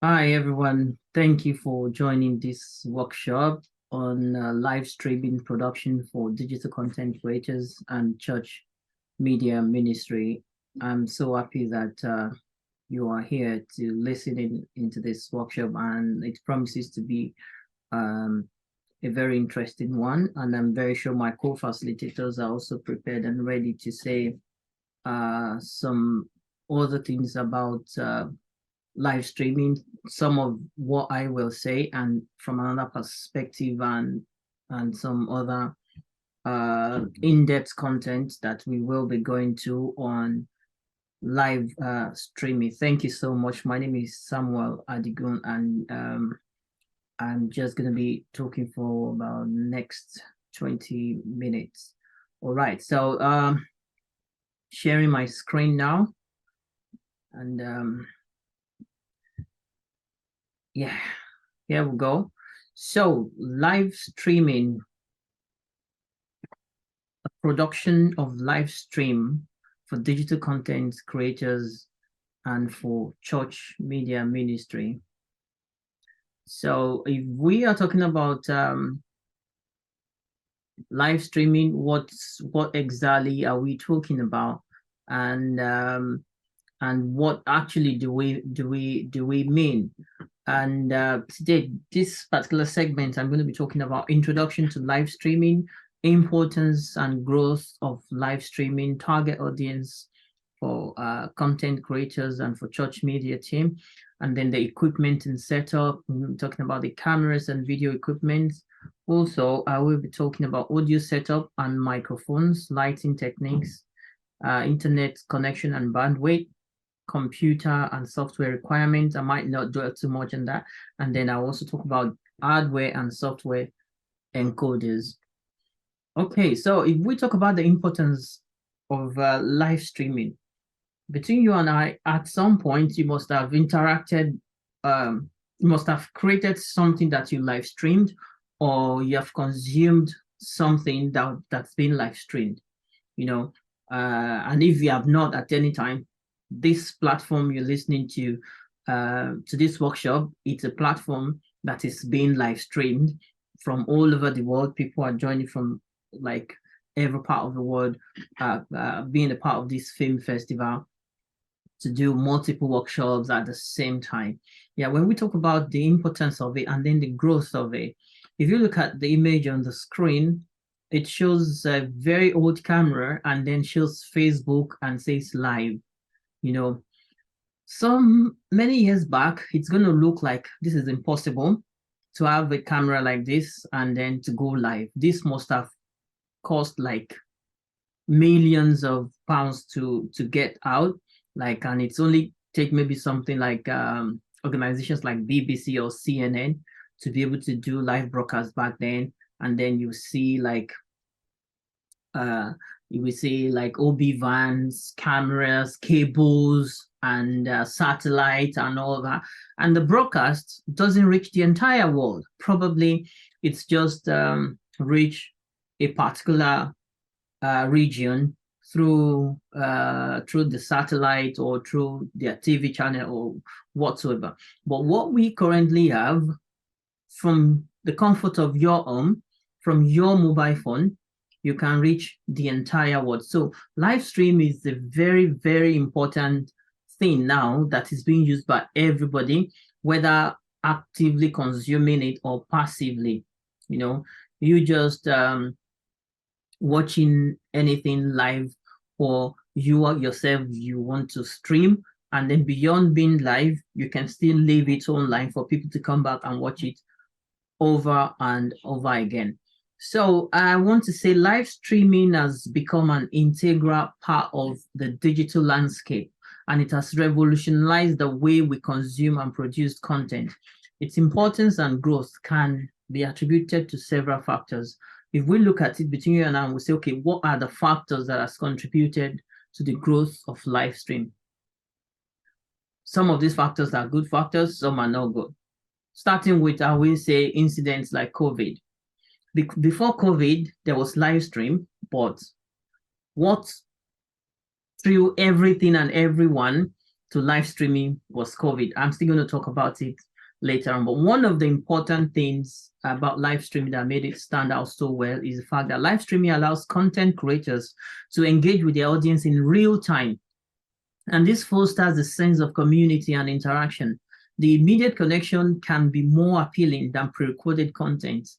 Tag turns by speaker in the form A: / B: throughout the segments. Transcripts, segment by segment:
A: Hi, everyone. Thank you for joining this workshop on live streaming production for digital content creators and church media ministry. I'm so happy that you are here to listen into this workshop, and it promises to be um, a very interesting one. And I'm very sure my co-facilitators are also prepared and ready to say some other things about live streaming, some of what I will say, and from another perspective, and some other in-depth content that we will be going to on live streaming. Thank you so much. My name is Samuel Adigun, and I'm just going to be talking for about next 20 minutes. All right, so sharing my screen now, and yeah, here we go. So live streaming, a production of live stream for digital content creators and for church media ministry. So if we are talking about live streaming, what exactly are we talking about? And what actually do we mean? And today, this particular segment, I'm going to be talking about introduction to live streaming, importance and growth of live streaming, target audience for content creators and for church media team, and then the equipment and setup. We'll be talking about the cameras and video equipment. Also, I will be talking about audio setup and microphones, lighting techniques, internet connection and bandwidth, computer and software requirements. I might not dwell too much on that. And then I'll also talk about hardware and software encoders. Okay, so if we talk about the importance of live streaming, between you and I, at some point, you must have interacted, you must have created something that you live streamed, or you have consumed something that's been live streamed, you know. And if you have not at any time, this platform you're listening to this workshop, it's a platform that is being live streamed from all over the world. People are joining from like every part of the world, being a part of this film festival to do multiple workshops at the same time. Yeah, when we talk about the importance of it and then the growth of it, if you look at the image on the screen, it shows a very old camera and then shows Facebook and says live. You know, some many years back, it's going to look like this is impossible to have a camera like this and then to go live. This must have cost like millions of pounds to get out, like, and it's only take maybe something like organizations like BBC or CNN to be able to do live broadcasts back then. And then you see like you will see like OB vans, cameras, cables, and satellite and all that. And the broadcast doesn't reach the entire world. Probably it's just reach a particular region through the satellite or through their TV channel or whatsoever. But what we currently have from the comfort of your home, from your mobile phone, you can reach the entire world. So live stream is a very, very important thing now that is being used by everybody, whether actively consuming it or passively. You know, you just watching anything live, or you yourself you want to stream, and then beyond being live you can still leave it online for people to come back and watch it over and over again. So I want to say live streaming has become an integral part of the digital landscape, and it has revolutionized the way we consume and produce content. Its importance and growth can be attributed to several factors. If we look at it between you and I, we say, okay, what are the factors that has contributed to the growth of live stream? Some of these factors are good factors, some are not good. Starting with, I will say, incidents like COVID. Before COVID, there was live stream, but what threw everything and everyone to live streaming was COVID. I'm still going to talk about it later on. But one of the important things about live streaming that made it stand out so well is the fact that live streaming allows content creators to engage with their audience in real time. And this fosters a sense of community and interaction. The immediate connection can be more appealing than pre-recorded content.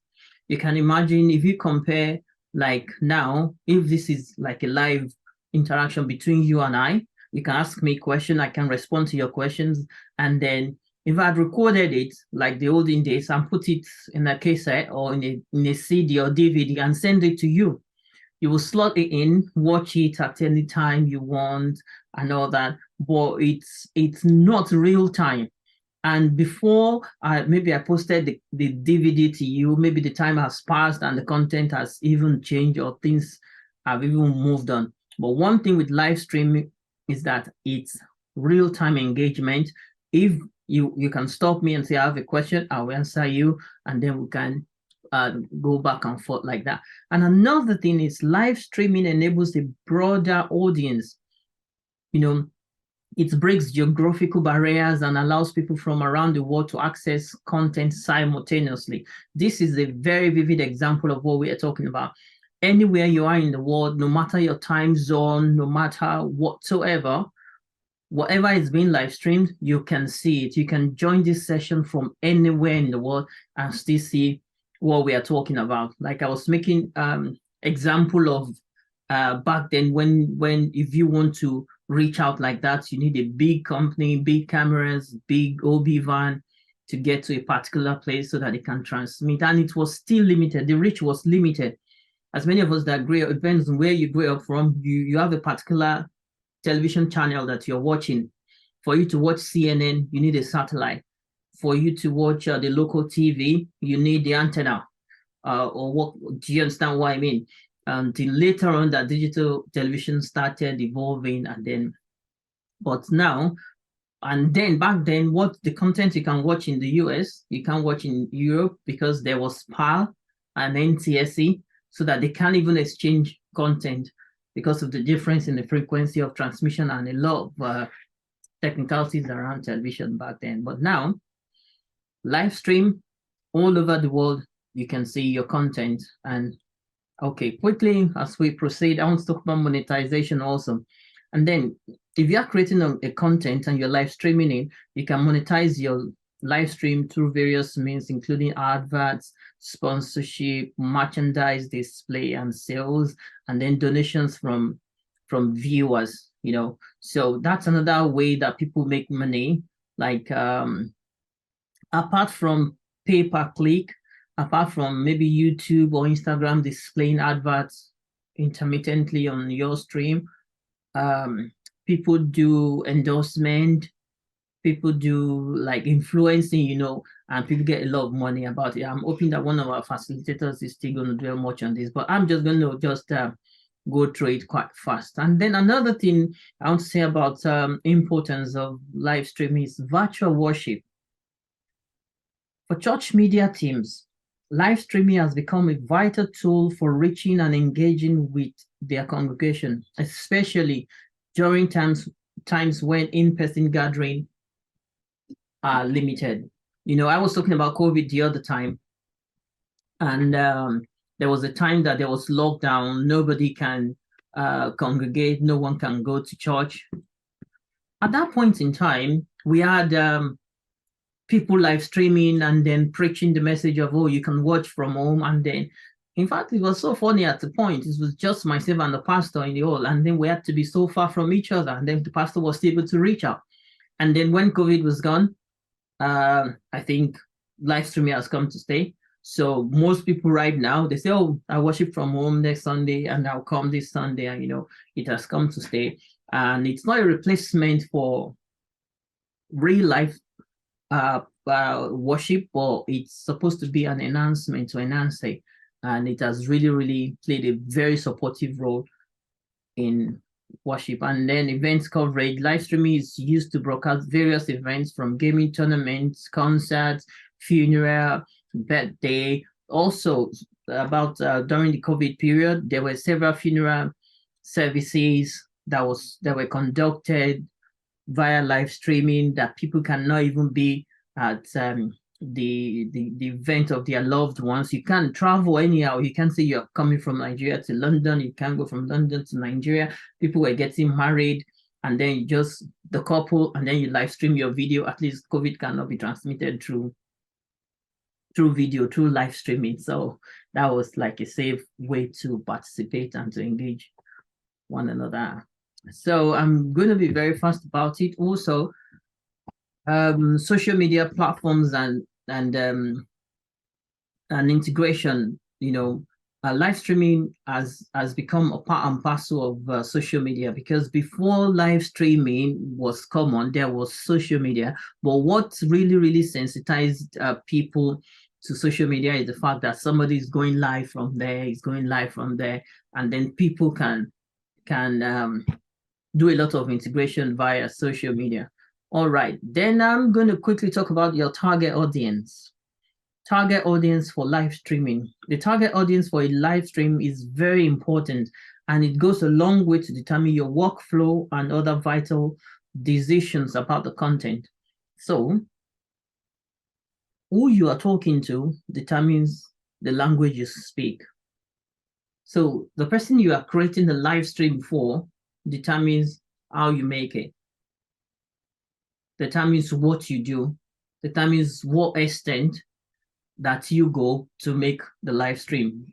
A: You can imagine if you compare like now, if this is like a live interaction between you and I, you can ask me a question, I can respond to your questions, and then if I'd recorded it like the olden days and put it in a cassette or in a CD or DVD and send it to you, you will slot it in, watch it at any time you want and all that, but it's not real time. And before maybe I posted the DVD to you, maybe the time has passed and the content has even changed or things have even moved on. But one thing with live streaming is that it's real-time engagement. If you can stop me and say, I have a question, I'll answer you, and then we can go back and forth like that. And another thing is live streaming enables a broader audience. You know, it breaks geographical barriers and allows people from around the world to access content simultaneously. This is a very vivid example of what we are talking about. Anywhere you are in the world, no matter your time zone, no matter whatsoever, whatever is being live streamed, you can see it. You can join this session from anywhere in the world and still see what we are talking about. Like I was making example of back then when if you want to reach out like that, you need a big company, big cameras, big OB van to get to a particular place so that it can transmit. And it was still limited. The reach was limited. As many of us that grew up, it depends on where you grew up from, you have a particular television channel that you're watching. For you to watch CNN, you need a satellite. For you to watch the local TV, you need the antenna. Or what? Do you understand what I mean? Until later on, that digital television started evolving, and then, but now, and then back then, what the content you can watch in the US, you can watch in Europe because there was PAL and NTSC, so that they can't even exchange content because of the difference in the frequency of transmission and a lot of technicalities around television back then. But now, live stream all over the world, you can see your content. And okay, quickly as we proceed, I want to talk about monetization also. And then if you are creating a content and you're live streaming it, you can monetize your live stream through various means, including adverts, sponsorship, merchandise display and sales, and then donations from viewers, you know. So that's another way that people make money. Like apart from pay-per-click, apart from maybe YouTube or Instagram displaying adverts intermittently on your stream, people do endorsement, people do like influencing, you know, and people get a lot of money about it. I'm hoping that one of our facilitators is still going to dwell much on this, but I'm just going to go through it quite fast. And then another thing I want to say about importance of live streaming is virtual worship. For church media teams, live streaming has become a vital tool for reaching and engaging with their congregation, especially during times when in-person gathering are limited. You know, I was talking about COVID the other time, and there was a time that there was lockdown. Nobody can congregate. No one can go to church. At that point in time, we had people live streaming and then preaching the message of, oh, you can watch from home. And then, in fact, it was so funny at the point. It was just myself and the pastor in the hall. And then we had to be so far from each other. And then the pastor was able to reach out. And then when COVID was gone, I think live streaming has come to stay. So most people right now, they say, oh, I worship from home next Sunday and I'll come this Sunday. And, you know, it has come to stay. And it's not a replacement for real life worship, but it's supposed to be an enhancement to enhance it. And it has really, really played a very supportive role in worship. And then events coverage. Live streaming is used to broadcast various events from gaming tournaments, concerts, funeral, birthday. Also, about during the COVID period, there were several funeral services that were conducted via live streaming, that people cannot even be at the event of their loved ones. You can't travel anyhow. You can't say you're coming from Nigeria to London. You can't go from London to Nigeria. People were getting married, and then you just the couple, and then you live stream your video. At least COVID cannot be transmitted through video, through live streaming. So that was like a safe way to participate and to engage one another. So I'm going to be very fast about it. Also, social media platforms and integration. Live streaming has become a part and parcel of social media, because before live streaming was common, there was social media. But what really sensitized people to social media is the fact that somebody is going live from there, and then people can do a lot of integration via social media. All right, then I'm going to quickly talk about your target audience. Target audience for live streaming. The target audience for a live stream is very important, and it goes a long way to determine your workflow and other vital decisions about the content. So, who you are talking to determines the language you speak. So, the person you are creating the live stream for determines how you make it, determines what you do, determines what extent that you go to make the live stream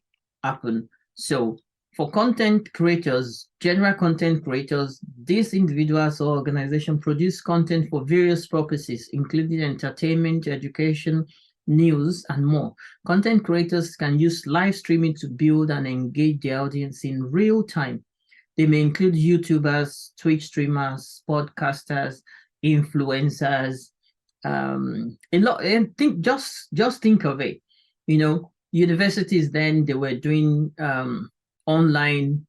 A: happen. So for content creators, general content creators, these individuals or organizations produce content for various purposes, including entertainment, education, news, and more. Content creators can use live streaming to build and engage their audience in real time. They may include YouTubers, Twitch streamers, podcasters, influencers, a lot. And just think of it. Universities then, they were doing online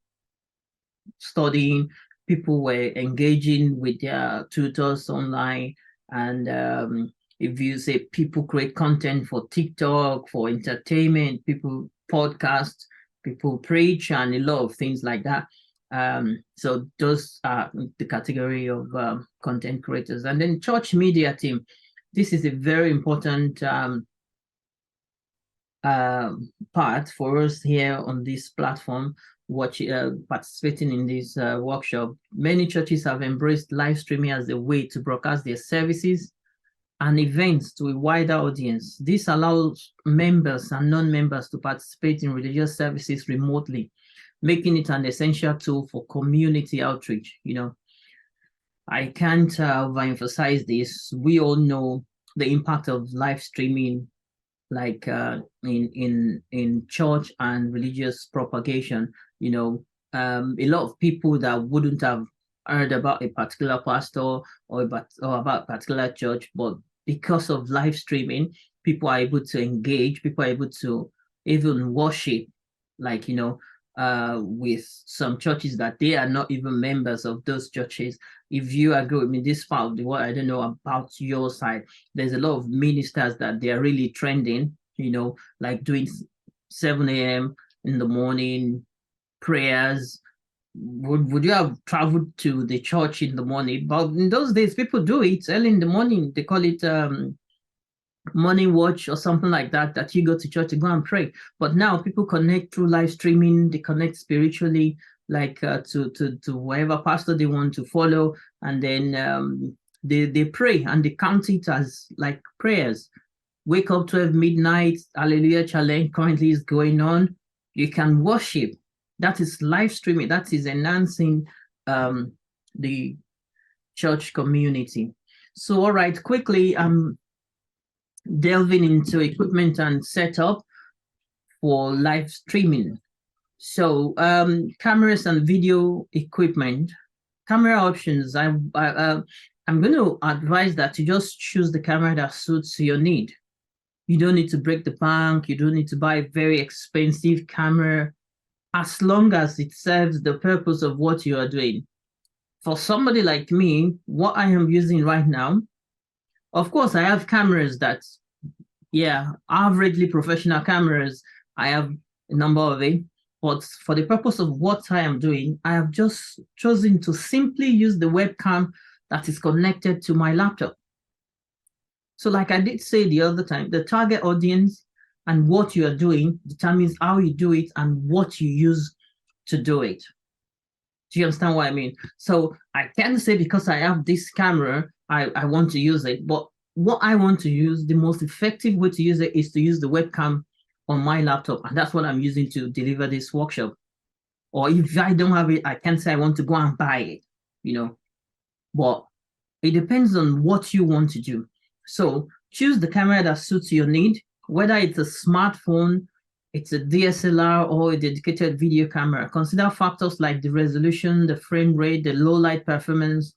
A: studying. People were engaging with their tutors online, and if you say people create content for TikTok, for entertainment, people podcast, people preach, and a lot of things like that. So those are the category of content creators. And then church media team. This is a very important part for us here on this platform, participating in this workshop. Many churches have embraced live streaming as a way to broadcast their services and events to a wider audience. This allows members and non-members to participate in religious services remotely, making it an essential tool for community outreach. I can't overemphasize this. We all know the impact of live streaming, like in church and religious propagation. A lot of people that wouldn't have heard about a particular pastor or about a particular church, but because of live streaming, people are able to engage. People are able to even worship, like with some churches that they are not even members of those churches. If you agree with me, this part of the world, I don't know about your side, there's a lot of ministers that they are really trending, like doing 7 a.m. in the morning prayers. Would you have traveled to the church in the morning? But in those days, people do it early in the morning. They call it morning watch or something like that, that you go to church to go and pray. But now people connect through live streaming. They connect spiritually, like to whatever pastor they want to follow, and then they pray and they count it as like prayers. Wake up 12 midnight, hallelujah challenge currently is going on. You can worship. That is live streaming. That is enhancing the church community. So, all right, quickly, delving into equipment and setup for live streaming. So cameras and video equipment, camera options. I'm going to advise that you just choose the camera that suits your need. You don't need to break the bank. You don't need to buy a very expensive camera, as long as it serves the purpose of what you are doing. For somebody like me, what I am using right now, of course, I have cameras that, averagely professional cameras. I have a number of it, but for the purpose of what I am doing, I have just chosen to simply use the webcam that is connected to my laptop. So like I did say the other time, the target audience and what you are doing determines how you do it and what you use to do it. Do you understand what I mean? So I can't say because I have this camera, I want to use it. But what I want to use, the most effective way to use it is to use the webcam on my laptop. And that's what I'm using to deliver this workshop. Or if I don't have it, I can't say I want to go and buy it, you know. But it depends on what you want to do. So choose the camera that suits your need, whether it's a smartphone, it's a DSLR, or a dedicated video camera. Consider factors like the resolution, the frame rate, the low light performance,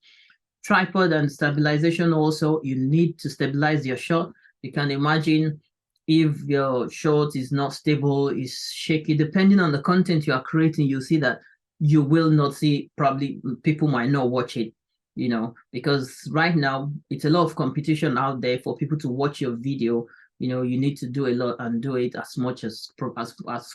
A: tripod and stabilization. Also, you need to stabilize your shot. You can imagine if your shot is not stable, is shaky, depending on the content you are creating, you'll see that you will not see, probably people might not watch it, you know, because right now it's a lot of competition out there for people to watch your video. You know, you need to do a lot and do it as much as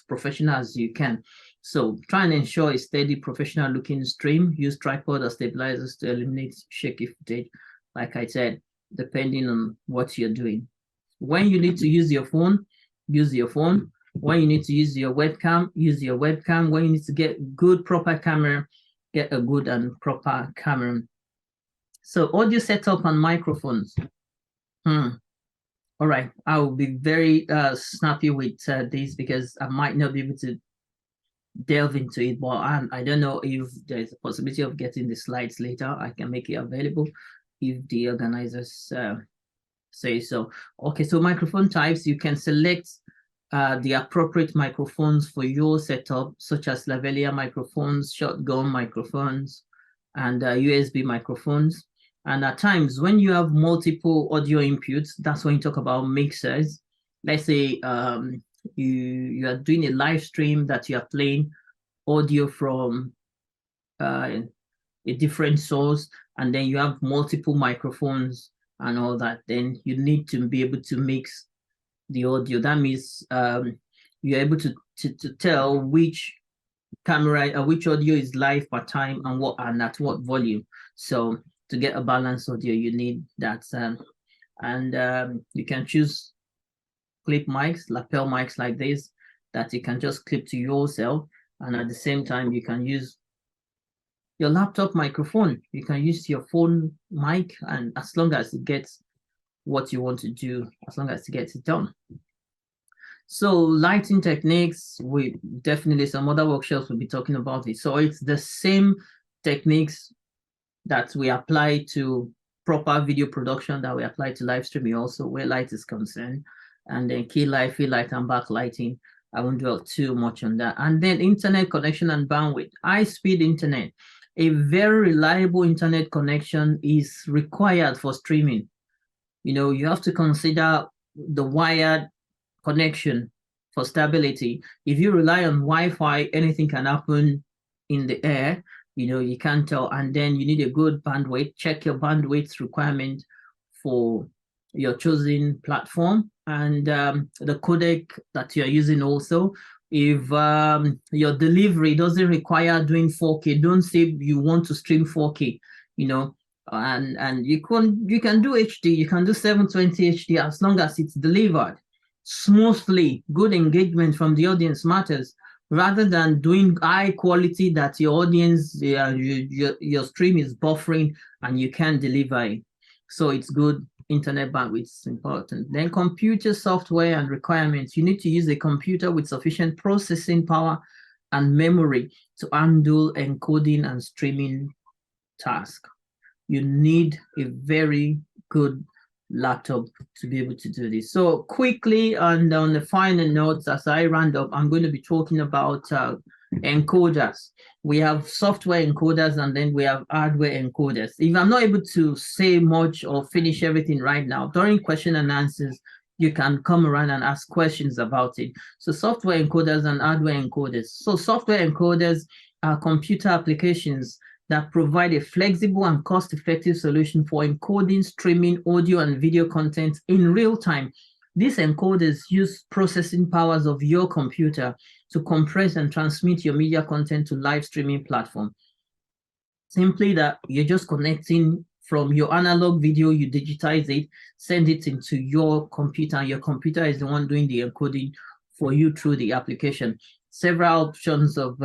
A: professional as you can. So try and ensure a steady, professional looking stream. Use tripod or stabilizers to eliminate shaky footage, like I said, depending on what you're doing. When you need to use your phone, use your phone. When you need to use your webcam, use your webcam. When you need to get good, proper camera, get a good and proper camera. So audio setup and microphones. All right, I will be very snappy with this because I might not be able to delve into it, but I don't know if there's a possibility of getting the slides later. I can make it available if the organizers say so. Okay, so microphone types, you can select the appropriate microphones for your setup, such as lavalier microphones, shotgun microphones, and USB microphones. And at times, when you have multiple audio inputs, that's when you talk about mixers. Let's say you are doing a live stream that you are playing audio from a different source, and then you have multiple microphones and all that, then you need to be able to mix the audio. That means you're able to tell which camera or which audio is live per time and at what volume. So to get a balanced audio, you need that. You can choose clip mics, lapel mics like this, that you can just clip to yourself. And at the same time, you can use your laptop microphone. You can use your phone mic, and as long as it gets what you want to do, as long as it gets it done. So lighting techniques, we definitely, some other workshops will be talking about it. So it's the same techniques that we apply to proper video production that we apply to live streaming also, where light is concerned. And then key light, field light, and backlighting. I won't dwell too much on that. And then internet connection and bandwidth. High-speed internet. A very reliable internet connection is required for streaming. You know, you have to consider the wired connection for stability. If you rely on Wi-Fi, anything can happen in the air. You know, you can't tell. And then you need a good bandwidth. Check your bandwidth requirement for your chosen platform, and the codec that you're using also. If your delivery doesn't require doing 4K, don't say you want to stream 4K, you know, and you can do HD, you can do 720 HD as long as it's delivered smoothly. Good engagement from the audience matters, rather than doing high quality that your audience, your stream is buffering and you can't deliver it. So it's good. Internet bandwidth is important. Then computer software and requirements. You need to use a computer with sufficient processing power and memory to handle encoding and streaming tasks. You need a very good laptop to be able to do this. So quickly, and on the final notes, as I round up, I'm going to be talking about encoders. We have software encoders, and then we have hardware encoders. If I'm not able to say much or finish everything right now, during question and answers, you can come around and ask questions about it. So software encoders and hardware encoders. So software encoders are computer applications that provide a flexible and cost-effective solution for encoding, streaming audio and video content in real time. These encoders use processing powers of your computer to compress and transmit your media content to live streaming platform. Simply that you're just connecting from your analog video, you digitize it, send it into your computer, and your computer is the one doing the encoding for you through the application. Several options of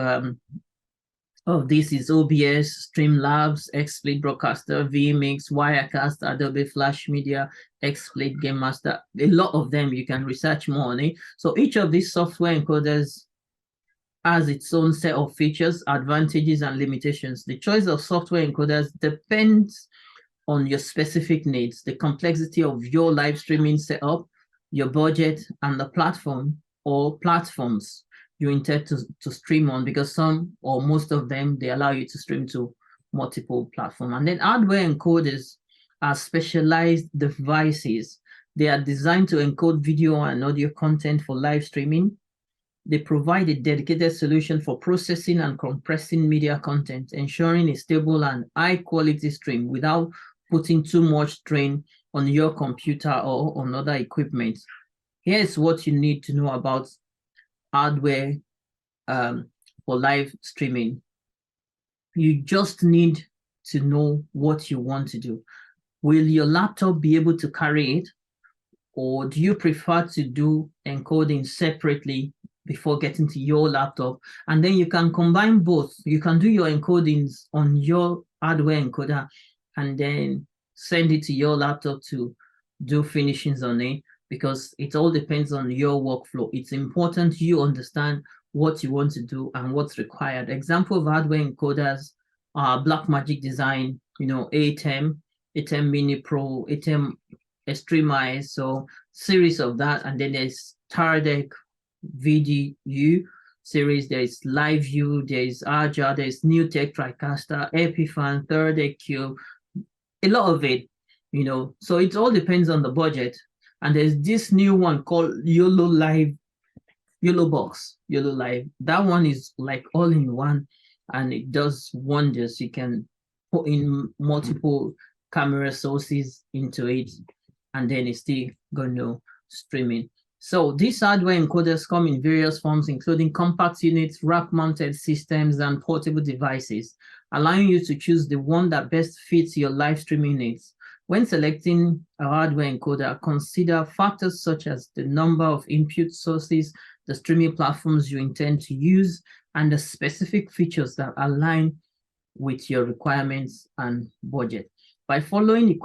A: this is OBS, Streamlabs, XSplit Broadcaster, vMix, Wirecast, Adobe Flash Media, XSplit Game Master. A lot of them, you can research more on it. So each of these software encoders has its own set of features, advantages, and limitations. The choice of software encoders depends on your specific needs, the complexity of your live streaming setup, your budget, and the platform or platforms you intend to stream on, because some or most of them, they allow you to stream to multiple platforms. And then hardware encoders are specialized devices. They are designed to encode video and audio content for live streaming. They provide a dedicated solution for processing and compressing media content, ensuring a stable and high quality stream without putting too much strain on your computer or on other equipment. Here's what you need to know about hardware for live streaming. You just need to know what you want to do. Will your laptop be able to carry it? Or do you prefer to do encoding separately before getting to your laptop? And then you can combine both. You can do your encodings on your hardware encoder and then send it to your laptop to do finishings on it, because it all depends on your workflow. It's important you understand what you want to do and what's required. Example of hardware encoders are Blackmagic Design, ATEM, ATEM Mini Pro, ATEM Extreme, so series of that. And then there's Tardec VDU series, there's LiveView, there's Ajayi, there's New Tech TriCaster, Epifan, Tardec Cube, a lot of it, so it all depends on the budget. And there's this new one called YOLO Live, YOLO Box, YOLO Live. That one is like all in one and it does wonders. You can put in multiple camera sources into it and then it's still going to stream it. So these hardware encoders come in various forms, including compact units, rack-mounted systems, and portable devices, allowing you to choose the one that best fits your live streaming needs. When selecting a hardware encoder, consider factors such as the number of input sources, the streaming platforms you intend to use, and the specific features that align with your requirements and budget. By following the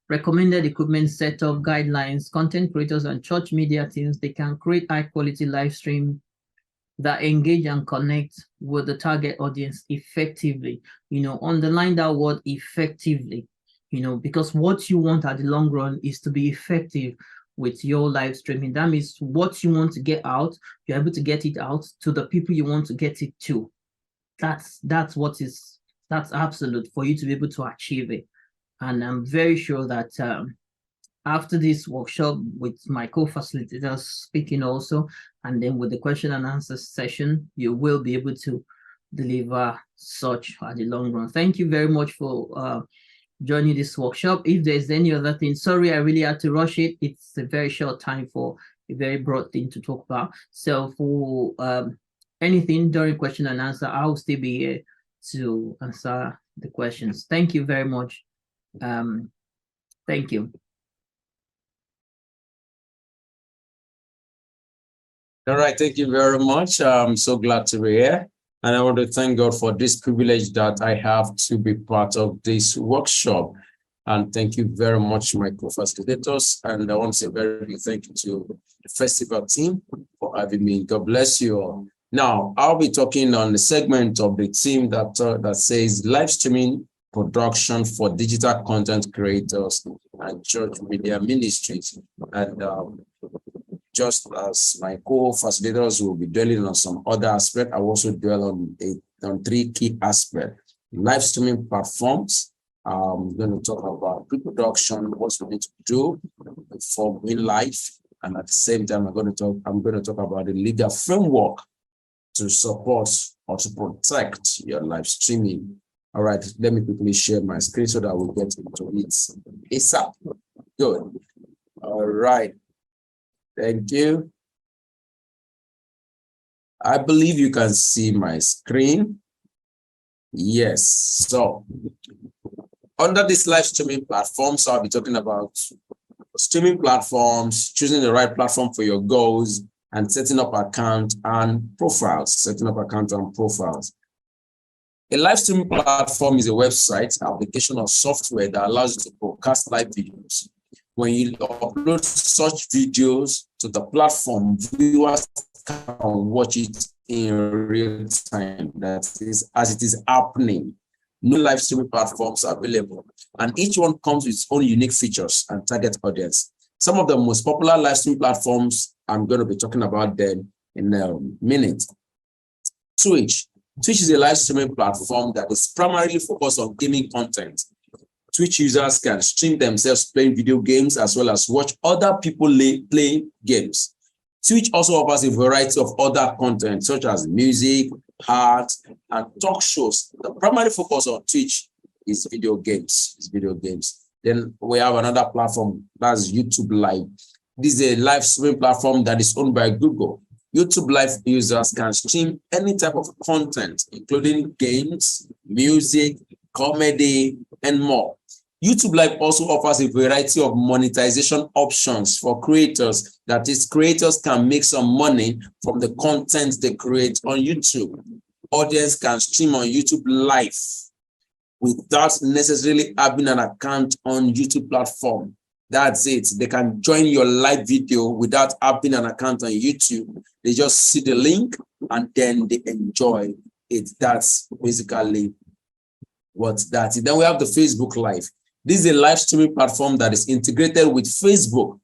A: recommended equipment setup guidelines, content creators and church media teams, they can create high quality live stream that engage and connect with the target audience effectively. Underline that word effectively, because what you want at the long run is to be effective with your live streaming. That means what you want to get out, you're able to get it out to the people you want to get it to. That's absolute for you to be able to achieve it. And I'm very sure that after this workshop with my co-facilitators speaking also, and then with the question and answer session, you will be able to deliver such at the long run. Thank you very much for joining this workshop. If there's any other thing, sorry, I really had to rush it. It's a very short time for a very broad thing to talk about. So for anything during question and answer, I'll still be here to answer the questions. Thank you very much. Thank you.
B: All right, thank you very much. I'm so glad to be here. And I want to thank God for this privilege that I have to be part of this workshop. And thank you very much, my co-facilitators. And I want to say a very big thank you to the festival team for having me. God bless you all. Now, I'll be talking on the segment of the team that says live streaming production for digital content creators and church media ministries. And just as my co-facilitators will be dwelling on some other aspects, I also dwell on three key aspects. Live streaming platforms. I'm going to talk about pre-production, what we need to do before going live, and at the same time, I'm going to talk about the legal framework to support or to protect your live streaming. All right, let me quickly share my screen so that we'll get into it ASAP. Good. All right. Thank you. I believe you can see my screen. Yes. So under this live streaming platforms, I'll be talking about streaming platforms, choosing the right platform for your goals, and setting up account and profiles. Setting up account and profiles. A live streaming platform is a website, application, or software that allows you to broadcast live videos. When you upload such videos to the platform, viewers can watch it in real time. That is, as it is happening. No live streaming platforms are available, and each one comes with its own unique features and target audience. Some of the most popular live streaming platforms, I'm going to be talking about them in a minute. Twitch. Twitch is a live streaming platform that is primarily focused on gaming content. Twitch users can stream themselves playing video games as well as watch other people play games. Twitch also offers a variety of other content such as music, art, and talk shows. The primary focus on Twitch is video games. Then we have another platform, that's YouTube Live. This is a live streaming platform that is owned by Google. YouTube Live users can stream any type of content, including games, music, comedy, and more. YouTube Live also offers a variety of monetization options for creators. That is, creators can make some money from the content they create on YouTube. Audience can stream on YouTube Live without necessarily having an account on YouTube platform. That's it. They can join your live video without having an account on YouTube. They just see the link and then they enjoy it. That's basically what that is. Then we have the Facebook Live. This is a live streaming platform that is integrated with Facebook.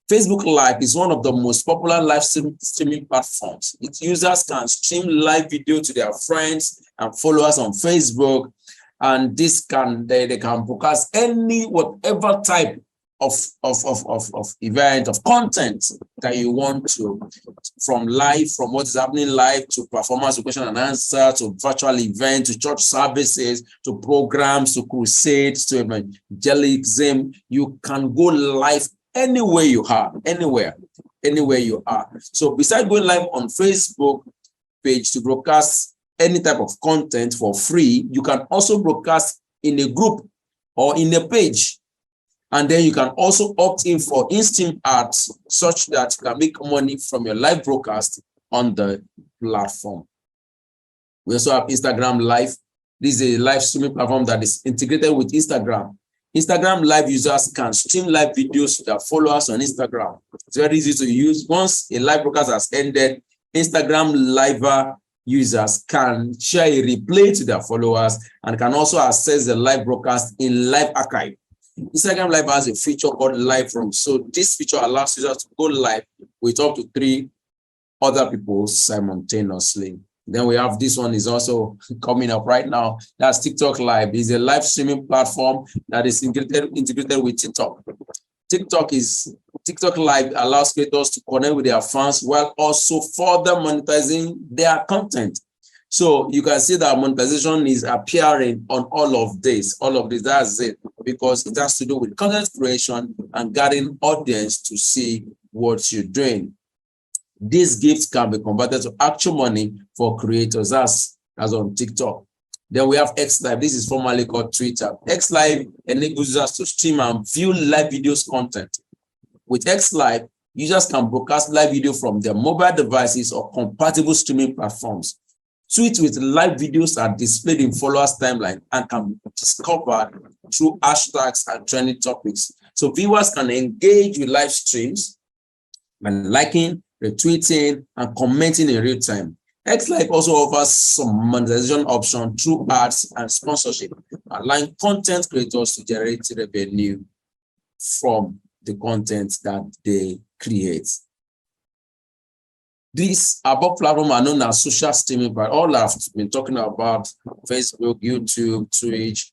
B: Facebook Live is one of the most popular live streaming platforms. Its users can stream live video to their friends and followers on Facebook, and this can they can broadcast any whatever type of event, of content that you want to, from what is happening live, to performance, to question and answer, to virtual events, to church services, to programs, to crusades, to evangelism. You can go live anywhere you are, anywhere you are. So besides going live on Facebook page to broadcast any type of content for free, you can also broadcast in a group or in a page. And then you can also opt in for instant ads such that you can make money from your live broadcast on the platform. We also have Instagram Live. This is a live streaming platform that is integrated with Instagram. Instagram Live users can stream live videos to their followers on Instagram. It's very easy to use. Once a live broadcast has ended, Instagram Live users can share a replay to their followers and can also access the live broadcast in live archive. Instagram Live has a feature called Live Room. So this feature allows users to go live with up to 3 other people simultaneously. Then we have this one is also coming up right now. That's TikTok Live. It's a live streaming platform that is integrated with TikTok. TikTok Live allows creators to connect with their fans while also further monetizing their content. So you can see that monetization is appearing on all of this. That's it, because it has to do with content creation and getting audience to see what you're doing. These gifts can be converted to actual money for creators, as on TikTok. Then we have X Live. This is formerly called Twitter. X Live enables users to stream and view live videos content. With X Live, users can broadcast live video from their mobile devices or compatible streaming platforms. Tweets with live videos are displayed in followers' timeline and can be discovered through hashtags and trending topics. So viewers can engage with live streams by liking, retweeting, and commenting in real time. X Live also offers some monetization option through ads and sponsorship, allowing content creators to generate revenue from the content that they create. These above platforms are known as social streaming, but all I've been talking about, Facebook, YouTube, Twitch,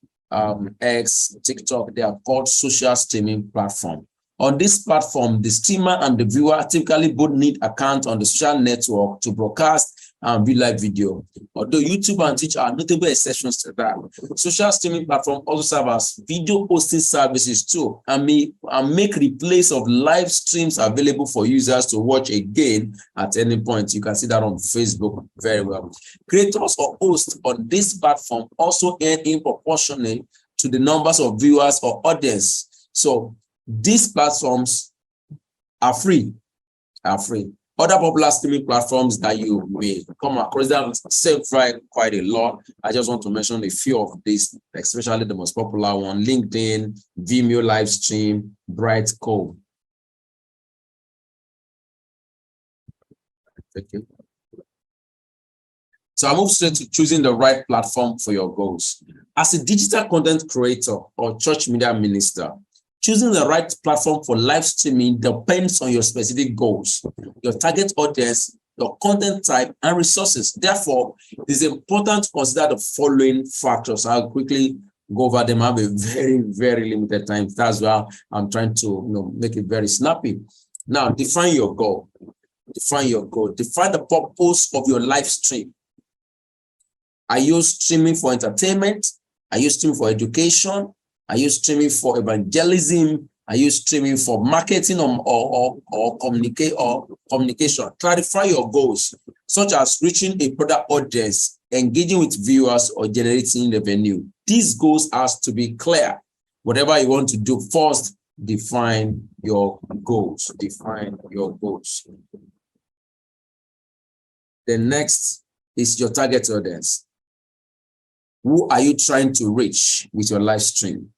B: X, TikTok, they are called social streaming platform. On this platform, the streamer and the viewer typically both need accounts on the social network to broadcast and view live video. Although YouTube and Twitch are notable exceptions to that, social streaming platforms also serve as video hosting services too, and make replays of live streams available for users to watch again at any point. You can see that on Facebook very well. Creators or hosts on this platform also earn in proportionate to the numbers of viewers or audience. So these platforms are free. Other popular streaming platforms that you may come across that several quite a lot. I just want to mention a few of these, especially the most popular one: LinkedIn, Vimeo live stream, Brightco. Thank you. So I move straight to choosing the right platform for your goals. As a digital content creator or church media minister, choosing the right platform for live streaming depends on your specific goals, your target audience, your content type, and resources. Therefore, it is important to consider the following factors. I'll quickly go over them. I have a very, very limited time. That's why I'm trying to make it very snappy. Now, define your goal. Define the purpose of your live stream. Are you streaming for entertainment? Are you streaming for education? Are you streaming for evangelism? Are you streaming for marketing or communication? Clarify your goals, such as reaching a broader audience, engaging with viewers, or generating revenue. These goals has to be clear. Whatever you want to do, first, define your goals. Define your goals. The next is your target audience. Who are you trying to reach with your live stream?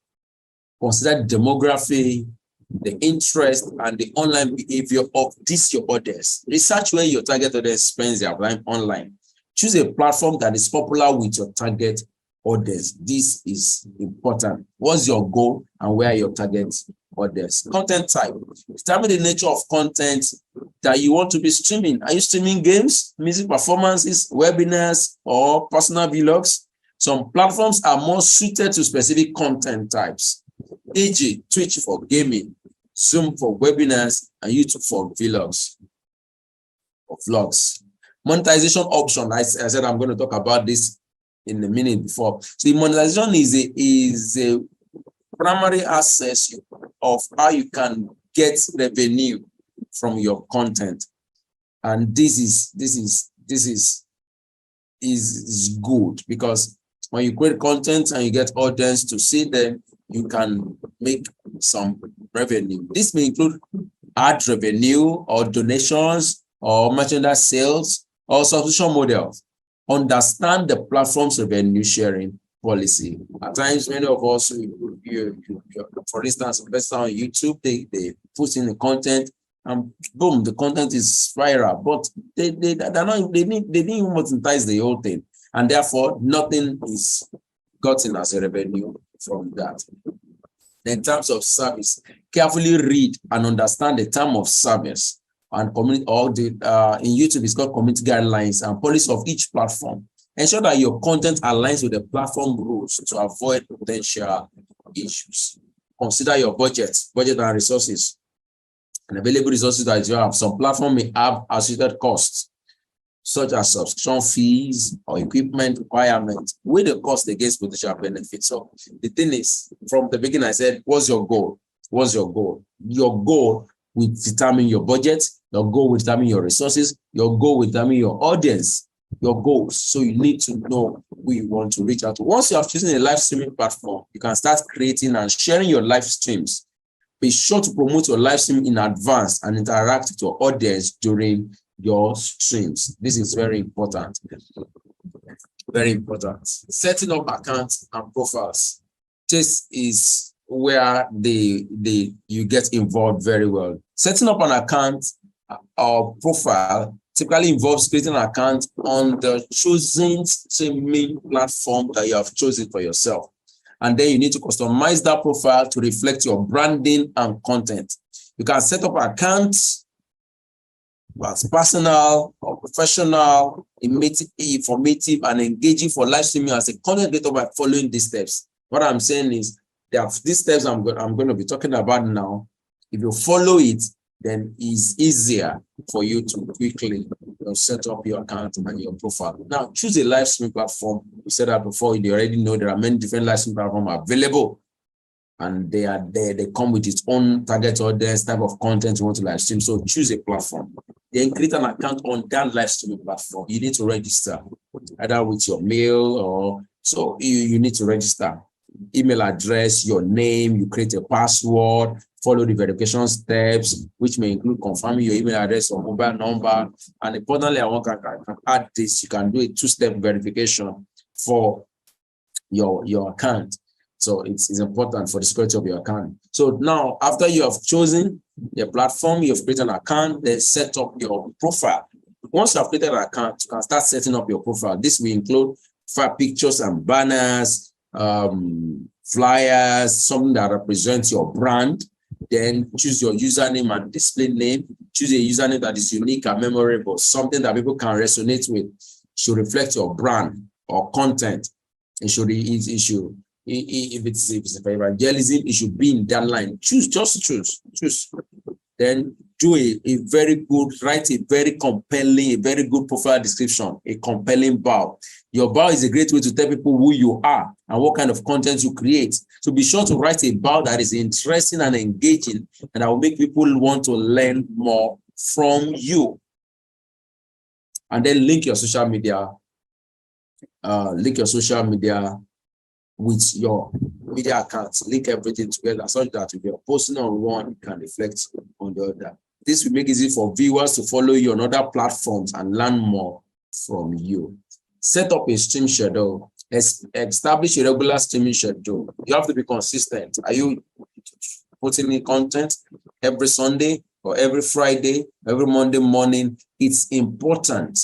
B: Consider the demography, the interest, and the online behavior of your audience. Research where your target audience spends their time online. Choose a platform that is popular with your target audience. This is important. What's your goal and where are your target audience? Content type. Determine the nature of content that you want to be streaming. Are you streaming games, music performances, webinars, or personal vlogs? Some platforms are more suited to specific content types, e.g., Twitch for gaming, Zoom for webinars, and YouTube for vlogs. Monetization option. I said I'm going to talk about this in a minute before. So the monetization is a primary access of how you can get revenue from your content, and this is good because when you create content and you get audience to see them, you can make some revenue. This may include ad revenue or donations or merchandise sales or subscription models. Understand the platform's revenue sharing policy. At times, many of us, for instance, investors on YouTube, they put in the content and boom, the content is viral, but they didn't even monetize the whole thing. And therefore, nothing is gotten as a revenue from that. In terms of service, carefully read and understand the term of service and community, in YouTube, it's called community guidelines and policy of each platform. Ensure that your content aligns with the platform rules to avoid potential issues. Consider your budget and resources. And available resources that you have. Some platform may have associated costs, such as subscription fees or equipment requirements. Weigh the cost against potential benefits. So the thing is, from the beginning, I said, what's your goal? What's your goal? Your goal will determine your budget. Your goal will determine your resources. Your goal will determine your audience, your goals. So you need to know who you want to reach out to. Once you have chosen a live streaming platform, you can start creating and sharing your live streams. Be sure to promote your live stream in advance and interact with your audience during your streams. This is very important. Very important. Setting up accounts and profiles. This is where you get involved very well. Setting up an account or profile typically involves creating an account on the chosen streaming platform that you have chosen for yourself. And then you need to customize that profile to reflect your branding and content. You can set up accounts as personal or professional, informative, and engaging for live streaming as a content creator by following these steps. What I'm saying is there are these steps I'm going to be talking about now. If you follow it, then it's easier for you to quickly set up your account and your profile. Now, choose a live stream platform. We said that before. You already know there are many different live stream platforms available, and they are there. They come with its own target audience, type of content you want to live stream. So choose a platform. Then create an account on that live streaming platform. You need to register either with your mail or so you need to register. Email address, your name, you create a password, follow the verification steps, which may include confirming your email address or mobile number. And importantly, I want to add this, you can do a two-step verification for your account. So it's important for the security of your account. So now, after you have chosen your platform, you've created an account, then set up your profile. Once you have created an account, you can start setting up your profile. This will include pictures and banners, flyers, something that represents your brand. Then choose your username and display name. Choose a username that is unique and memorable, something that people can resonate with. Should reflect your brand or content. If it's for evangelism, it should be in that line. Just choose. Then do write a very compelling, a very good profile description, a compelling bio. Your bio is a great way to tell people who you are and what kind of content you create. So be sure to write a bio that is interesting and engaging, and that will make people want to learn more from you. And then link your social media. With your media accounts, link everything together so that if you're posting on one, you can reflect on the other. This will make it easy for viewers to follow you on other platforms and learn more from you. Set up a stream schedule. Establish a regular streaming schedule. You have to be consistent. Are you putting in content every Sunday or every Friday, every Monday morning? It's important,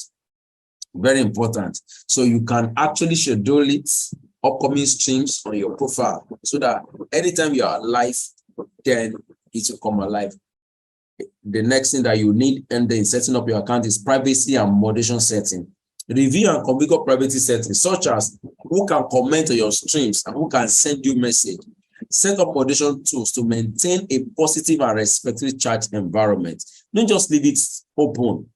B: very important. So you can actually schedule it, upcoming streams on your profile, so that anytime you are live, then it will come alive. The next thing that you need and then setting up your account is privacy and moderation setting. Review and configure privacy settings, such as who can comment on your streams and who can send you message. Set up moderation tools to maintain a positive and respectfully charged environment. Don't just leave it open.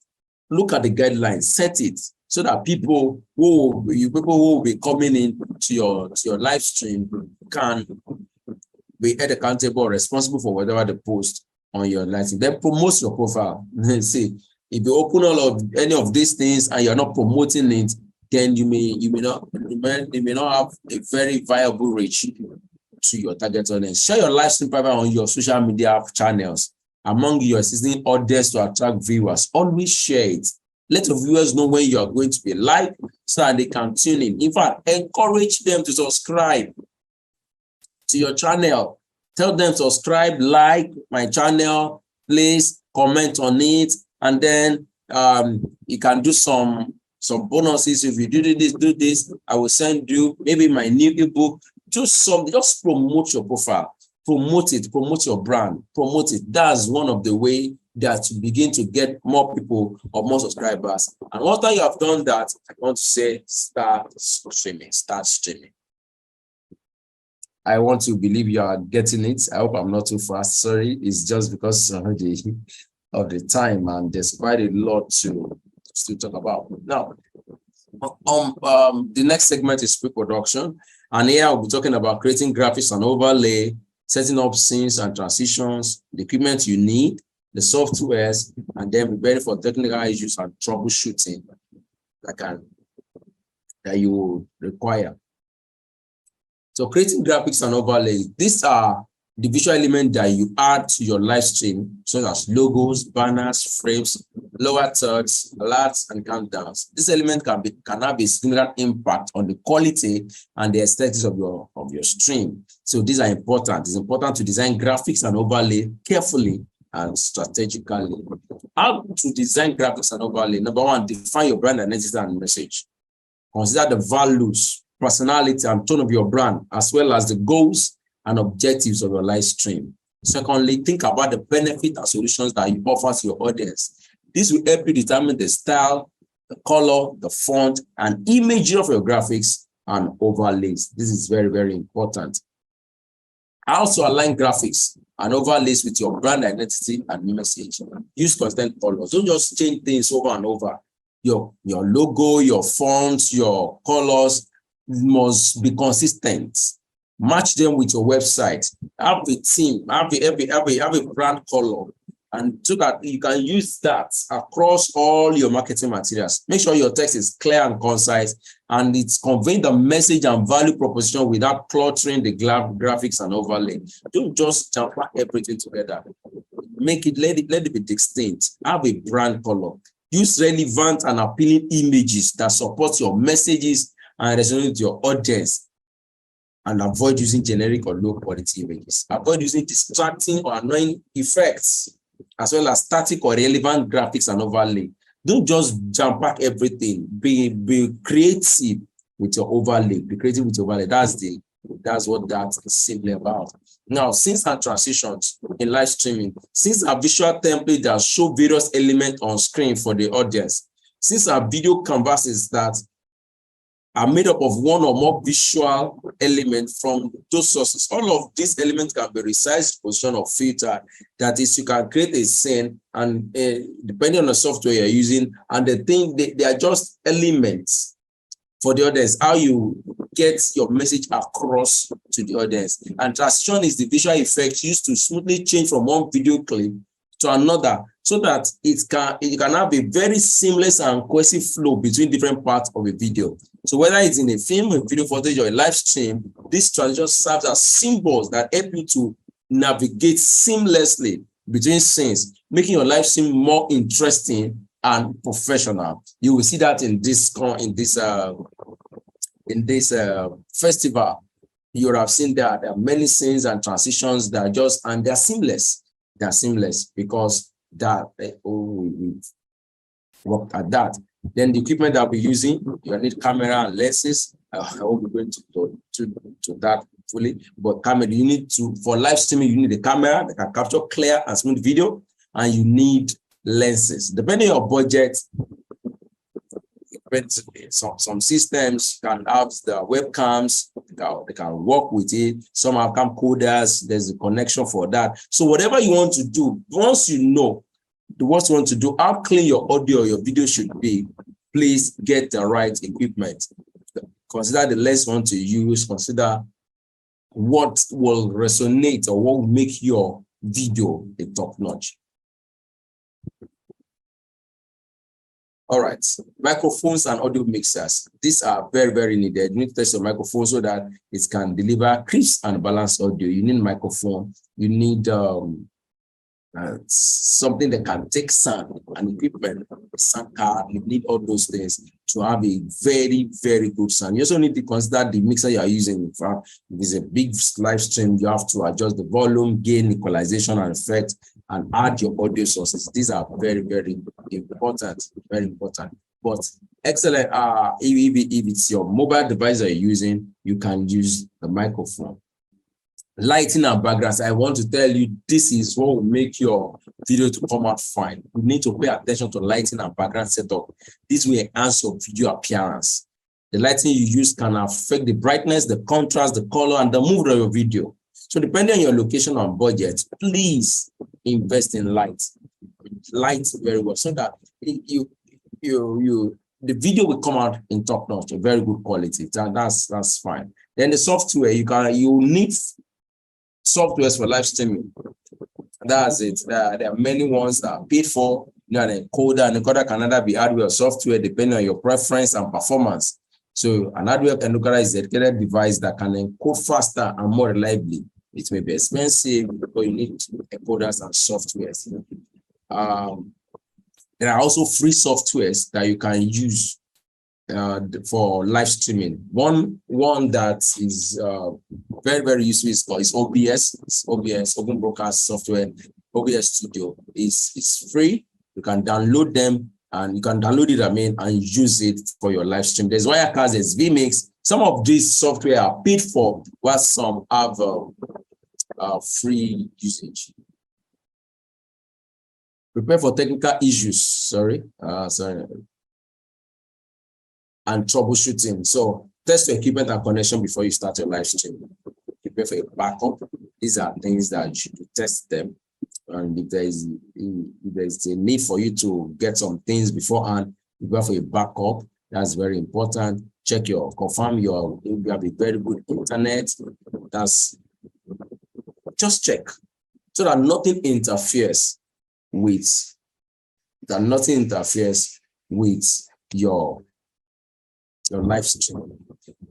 B: Look at the guidelines, set it, so that people who will be coming in to your live stream can be held accountable or responsible for whatever they post on your live stream. Then promote your profile. See, if you open any of these things and you're not promoting it, then you may not have a very viable reach to your target audience. Share your live stream profile on your social media channels among your existing audience to attract viewers. Always share it. Let your viewers know when you are going to be live so that they can tune in. In fact, encourage them to subscribe to your channel. Tell them to subscribe, like my channel, please comment on it, and then you can do some bonuses. If you do this, I will send you maybe my new ebook. Just promote your profile, promote it, promote your brand, promote it. That's one of the ways that you begin to get more people or more subscribers. And after you have done that, I want to say start streaming. I want to believe you are getting it. I hope I'm not too fast. Sorry, it's just because of the time, and there's quite a lot to talk about. Now, the next segment is pre-production, and here I'll be talking about creating graphics and overlay, setting up scenes and transitions, the equipment you need, the softwares, and then preparing for technical issues and troubleshooting that you will require. So creating graphics and overlays, these are the visual elements that you add to your live stream, such as logos, banners, frames, lower thirds, alerts, and countdowns. This element can have a significant impact on the quality and the aesthetics of your stream. So these are important. It's important to design graphics and overlay carefully and strategically. How to design graphics and overlay? Number one, define your brand identity and message. Consider the values, personality, and tone of your brand, as well as the goals and objectives of your live stream. Secondly, think about the benefits and solutions that you offer to your audience. This will help you determine the style, the color, the font, and imagery of your graphics and overlays. This is very, very important. Also align graphics and overlays with your brand identity and message. Use constant colors. Don't just change things over and over. Your logo, your fonts, your colors must be consistent. Match them with your website. Have a team, have a brand color, and so that you can use that across all your marketing materials. Make sure your text is clear and concise, and it's conveying the message and value proposition without cluttering the graphics and overlay. Don't just jump everything together. Let it be distinct. Have a brand color. Use relevant and appealing images that support your messages and resonate with your audience. And avoid using generic or low quality images. Avoid using distracting or annoying effects, as well as static or irrelevant graphics and overlay. Don't just jump pack everything. Be creative with your overlay. Be creative with your overlay. That's what that is simply about. Now, scenes and transitions in live streaming. Since our visual template that show various elements on screen for the audience. Since our video canvases that are made up of one or more visual elements from those sources. All of these elements can be resized, position, or filtered. That is, you can create a scene, and depending on the software you're using, and the thing, they are just elements for the audience, how you get your message across to the audience. And transition is the visual effect used to smoothly change from one video clip to another, so that it can have a very seamless and cohesive flow between different parts of a video. So whether it's in a film, a video footage, or a live stream, this transition serves as symbols that help you to navigate seamlessly between scenes, making your live stream more interesting and professional. You will see that in this festival. You have seen that there are many scenes and transitions that are just, and they're seamless. They're seamless because that we worked at that. Then the equipment that we're using, you need camera and lenses. I won't be going to that fully, but camera, you need to, for live streaming, you need a camera that can capture clear and smooth video, and you need lenses. Depending on your budget, some systems can have the webcams, they can work with it. Some have camcorders, there's a connection for that. So whatever you want to do, once you know what you want to do, how clean your audio or your video should be, please get the right equipment. Consider the lens you want to use, consider what will resonate or what will make your video a top notch. All right, microphones and audio mixers. These are very, very needed. You need to test your microphone so that it can deliver crisp and balanced audio. You need a microphone. You need something that can take sound and equipment, sound card. You need all those things to have a very, very good sound. You also need to consider the mixer you are using. In fact, if it's a big live stream, you have to adjust the volume, gain, equalization, and effect, and add your audio sources. These are very, very important, very important. But excellent, if it's your mobile device that you're using, you can use the microphone. Lighting and backgrounds, I want to tell you, this is what will make your video to come out fine. You need to pay attention to lighting and background setup. This will enhance your video appearance. The lighting you use can affect the brightness, the contrast, the color, and the mood of your video. So depending on your location and budget, please invest in lights. Light very well, so that the video will come out in top notch, a very good quality. That's fine. Then the software, you need softwares for live streaming. That's it. There are many ones that are paid for. You know, an encoder. An encoder can either be hardware or software depending on your preference and performance. So an hardware encoder is a dedicated device that can encode faster and more reliably. It may be expensive, but you need encoders and softwares. There are also free softwares that you can use for live streaming. One that is very, very useful is OBS. It's OBS, Open Broadcast Software. OBS Studio is free. You can download them, and you can download it, and use it for your live stream. There's Wirecast, there's vMix. Some of these software are paid for, while some have free usage. Prepare for technical issues. And troubleshooting. So test your equipment and connection before you start your live stream. Prepare for a backup. These are things that you should test them. And if there's a need for you to get some things beforehand, You go for a backup. That's very important. Confirm you have a very good internet. Just check so that nothing interferes with your live stream.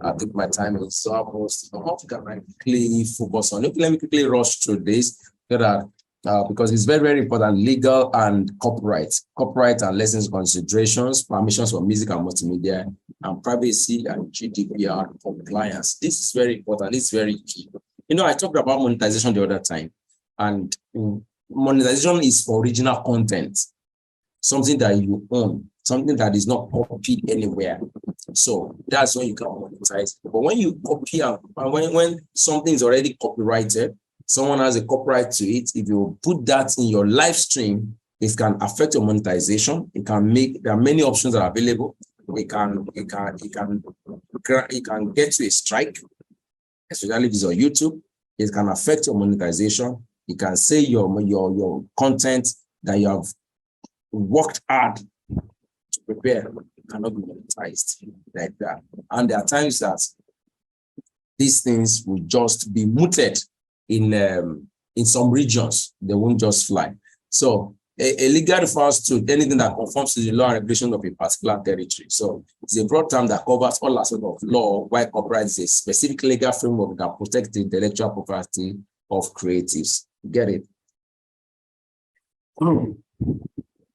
B: I think my time is almost. How can I quickly focus on it? Let me quickly rush through this so that because it's very, very important. Legal and copyright and license considerations, permissions for music and multimedia, and privacy and GDPR compliance. This is very important. It's very key. I talked about monetization the other time, and monetization is for original content, something that you own, something that is not copied anywhere. So that's when you can monetize. But when you copy and when something is already copyrighted, someone has a copyright to it, if you put that in your live stream, it can affect your monetization. There are many options that are available. It can get to a strike, especially if it's on YouTube. It can affect your monetization. You can say your content that you have worked hard to prepare cannot be monetized like that. And there are times that these things will just be mooted in some regions. They won't just fly. So a legal refers to anything that conforms to the law and regulation of a particular territory. So it's a broad term that covers all aspects of law, while copyright is a specific legal framework that protects the intellectual property of creatives. Get it?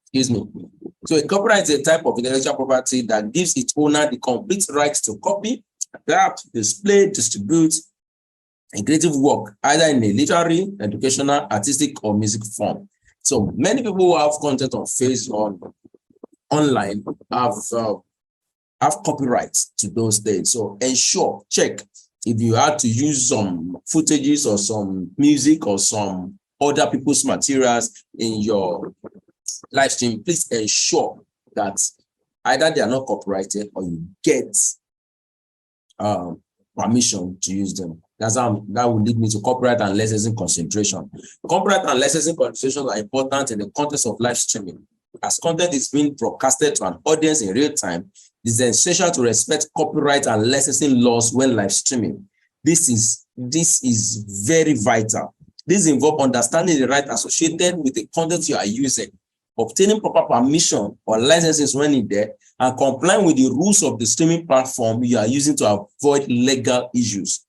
B: Excuse me. So a copyright is a type of intellectual property that gives its owner the complete rights to copy, adapt, display, distribute a creative work, either in a literary, educational, artistic, or music form. So many people who have content online have copyrights to those things. So ensure, check if you had to use some footages or some music or some other people's materials in your live stream, please ensure that either they are not copyrighted or you get permission to use them. That will lead me to copyright and licensing concentration. Copyright and licensing concentration are important in the context of live streaming. As content is being broadcasted to an audience in real time, it is essential to respect copyright and licensing laws when live streaming. This is very vital. This involves understanding the right associated with the content you are using, obtaining proper permission or licenses when needed, and complying with the rules of the streaming platform you are using to avoid legal issues.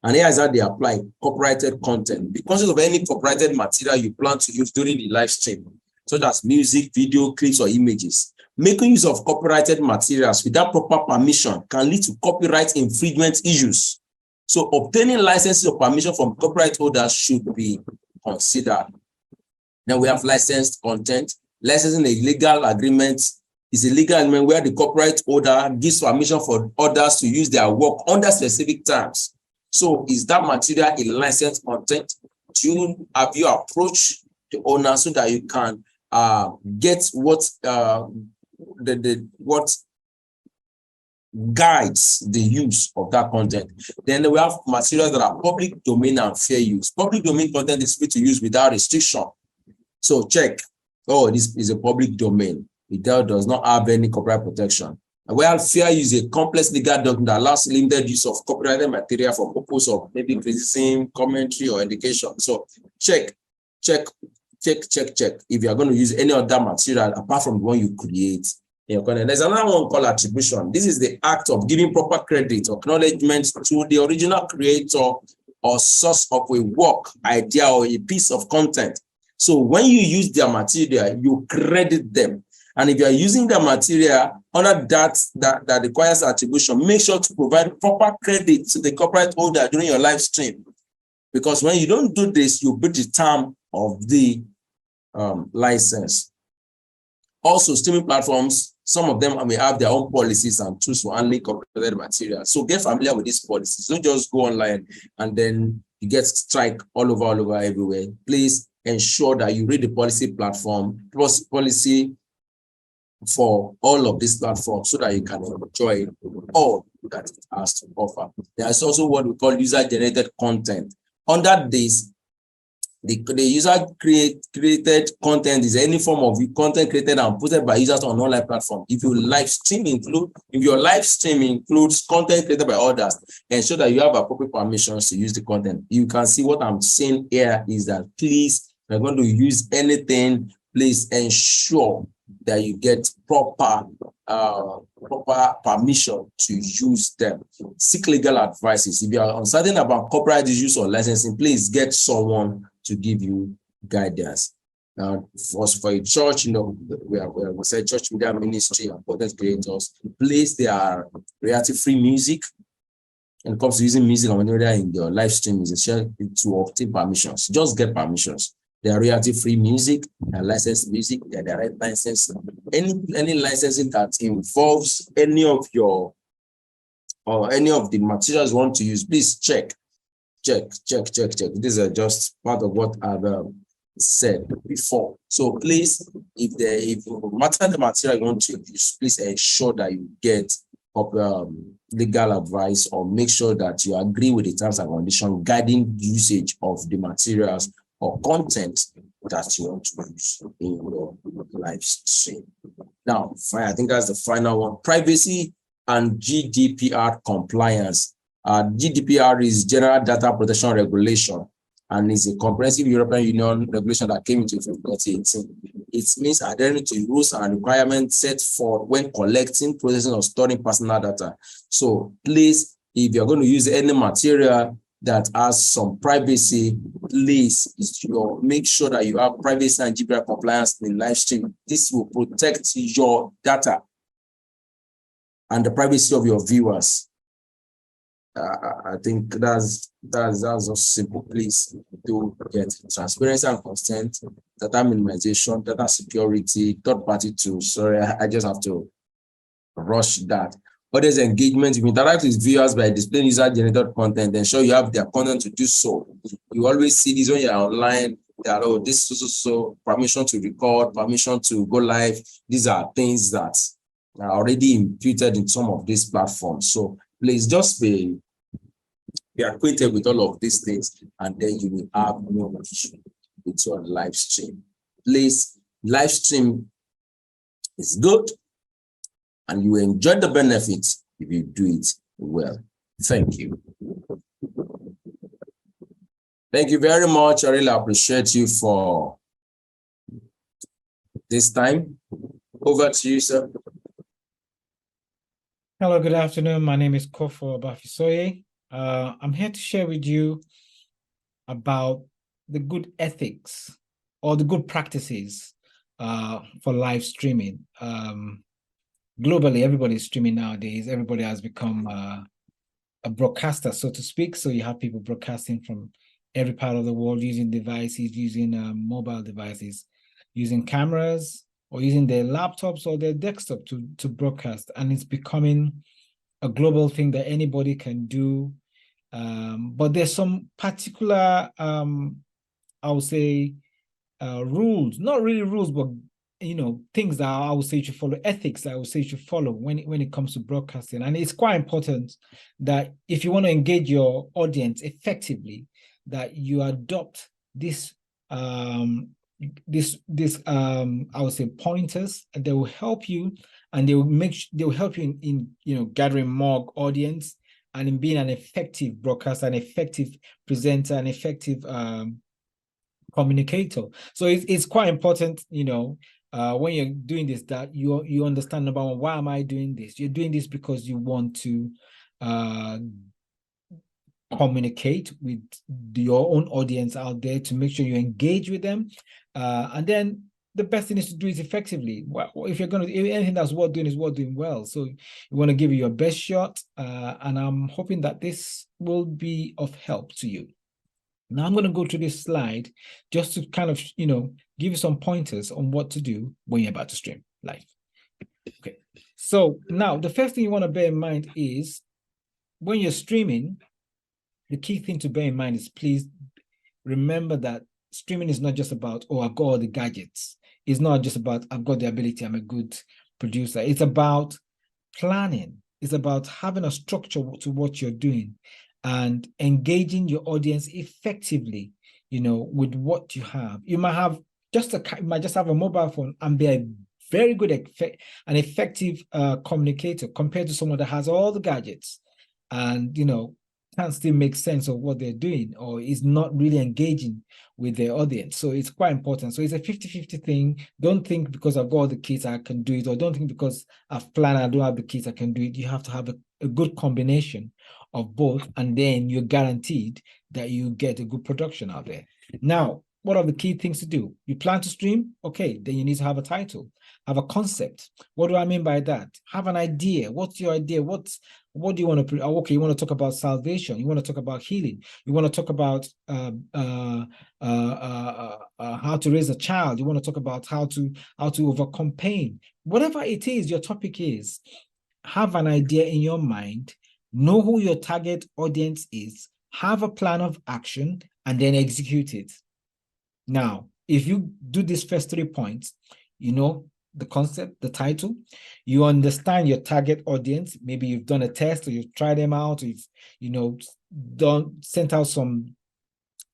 B: And here is how they apply copyrighted content. The content of any copyrighted material you plan to use during the live stream, such as music, video, clips, or images. Making use of copyrighted materials without proper permission can lead to copyright infringement issues. So obtaining licenses or permission from copyright holders should be considered. Then we have licensed content. Licensing a legal agreement is a legal agreement where the copyright holder gives permission for others to use their work under specific terms. So is that material a licensed content? Have you approached the owner so that you can get what guides the use of that content? Then we have materials that are public domain and fair use. Public domain content is free to use without restriction. So check, this is a public domain. It does not have any copyright protection. Well, fair use is a complex legal document that allows limited use of copyrighted material for purpose of maybe criticism, commentary, or education. So check if you are going to use any other material apart from the one you create. There's another one called attribution. This is the act of giving proper credit or acknowledgement to the original creator or source of a work, idea, or a piece of content. So when you use their material, you credit them. And if you are using the material under that requires attribution, make sure to provide proper credit to the copyright holder during your live stream. Because when you don't do this, you breach the term of the license. Also, streaming platforms, some of them may have their own policies and tools for handling copyrighted material. So get familiar with these policies. Don't just go online and then you get strike all over everywhere. Please ensure that you read the policy policy for all of these platforms so that you can enjoy all that it has to offer. There is also what we call user-generated content. Under this, The user created content is any form of content created and posted by users on online platform. If your live stream includes content created by others, ensure that you have appropriate permissions to use the content. You can see what I'm saying here is that please, if you're going to use anything, please ensure that you get proper permission to use them. Seek legal advices. If you are uncertain about copyright issues or licensing, please get someone to give you guidance. For a church, we say church media ministry and content creators, please, they are royalty-free music. When it comes to using music and media in your live stream, is essential to obtain permissions. Just get permissions. They are royalty-free music, they are licensed music, they are direct license. Any licensing that involves any of your or any of the materials you want to use, please check. These are just part of what I've said before. So please, if no matter the material you want to use, please ensure that you get legal advice, or make sure that you agree with the terms and conditions guiding usage of the materials or content that you want to use in your live stream. Now, I think that's the final one. Privacy and GDPR compliance. GDPR is General Data Protection Regulation, and is a comprehensive European Union regulation that came into effect in 2018. It means adhering to rules and requirements set for when collecting, processing, or storing personal data. So please, if you're going to use any material that has some privacy, please make sure that you have privacy and GDPR compliance in live stream. This will protect your data and the privacy of your viewers. I think that's just simple. Please do get transparency and consent, data minimization, data security, third-party tools. Sorry, I just have to rush that. Others engagement, if you interact with viewers by displaying user-generated content, ensure you have their content to do so. You always see this when you're online, that, oh, this so permission to record, permission to go live. These are things that are already imputed in some of these platforms. So please just be acquainted with all of these things, and then you will have no issue with your live stream. Please, live stream is good, and you enjoy the benefits if you do it well. Thank you. Thank you very much. I really appreciate you for this time. Over to you, sir.
C: Hello, good afternoon. My name is Kofo Obafisoye. I'm here to share with you about the good ethics or the good practices for live streaming. Globally, everybody's streaming nowadays. Everybody has become a broadcaster, so to speak. So you have people broadcasting from every part of the world using devices, using mobile devices, using cameras, or using their laptops or their desktop to broadcast. And it's becoming a global thing that anybody can do. But there's some particular, I would say, rules, not really rules, but things that I would say you should follow, ethics I would say you should follow when it comes to broadcasting. And it's quite important that if you want to engage your audience effectively, that you adopt this I would say pointers, and they will help you, and they will help you in gathering more audience and in being an effective broadcaster, an effective presenter, an effective communicator. So it's quite important, when you're doing this, that you understand, number one, why am I doing this? You're doing this because you want to communicate with your own audience out there, to make sure you engage with them, and then the best thing is to do it effectively. Well, if anything that's worth doing is worth doing well. So you want to give it your best shot, and I'm hoping that this will be of help to you. Now I'm going to go through this slide just to kind of, give you some pointers on what to do when you're about to stream live. Okay. So now the first thing you want to bear in mind is when you're streaming, the key thing to bear in mind is, please remember that streaming is not just about, oh, I've got all the gadgets. It's not just about, I've got the ability, I'm a good producer. It's about planning. It's about having a structure to what you're doing and engaging your audience effectively. with what you have. You might have you might just have a mobile phone and be a very good and effective communicator compared to someone that has all the gadgets and can't still make sense of what they're doing or is not really engaging with their audience. So it's quite important. So it's a 50-50 thing. Don't think because I've got all the kids I can do it, or don't think because I've planned I don't have the kids I can do it. You have to have a good combination of both, and then you're guaranteed that you get a good production out there. Now, what are the key things to do? You plan to stream? Okay, then you need to have a title, have a concept. What do I mean by that? Have an idea. What's your idea? What do you want to? Okay, you want to talk about salvation. You want to talk about healing. You want to talk about how to raise a child. You want to talk about how to overcome pain. Whatever it is, your topic is. Have an idea in your mind. Know who your target audience is. Have a plan of action, and then execute it. Now, if you do these first 3 points, the concept, the title, you understand your target audience. Maybe you've done a test or you've tried them out, or you've sent out some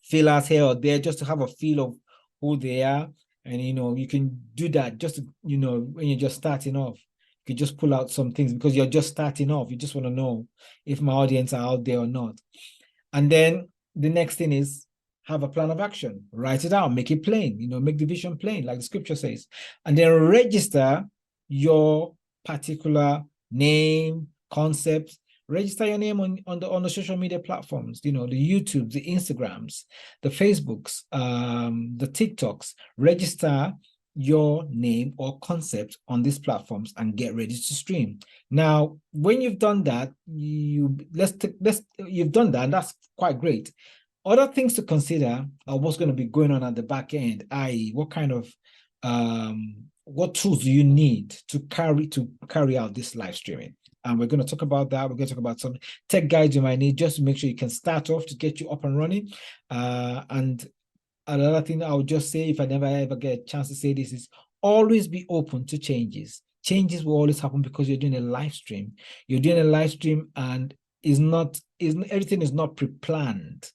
C: feelers here or there just to have a feel of who they are. And you can do that just to, when you're just starting off. You can just pull out some things because you're just starting off. You just want to know if my audience are out there or not. And then the next thing is have a plan of action. Write it out, make it plain, make the vision plain, like the scripture says. And then register your particular name, concept. Register your name on the social media platforms, the YouTube, the Instagrams, the Facebooks, the TikToks. Register your name or concept on these platforms and get ready to stream. Now, when you've done that, you've done that, and that's quite great. Other things to consider are what's going to be going on at the back end, i.e., what kind of what tools do you need to carry out this live streaming? And we're going to talk about that. We're going to talk about some tech guides you might need just to make sure you can start off to get you up and running. And another thing I would just say, if I never ever get a chance to say this, is always be open to changes. Changes will always happen because you're doing a live stream. You're doing a live stream, and everything is not pre-planned.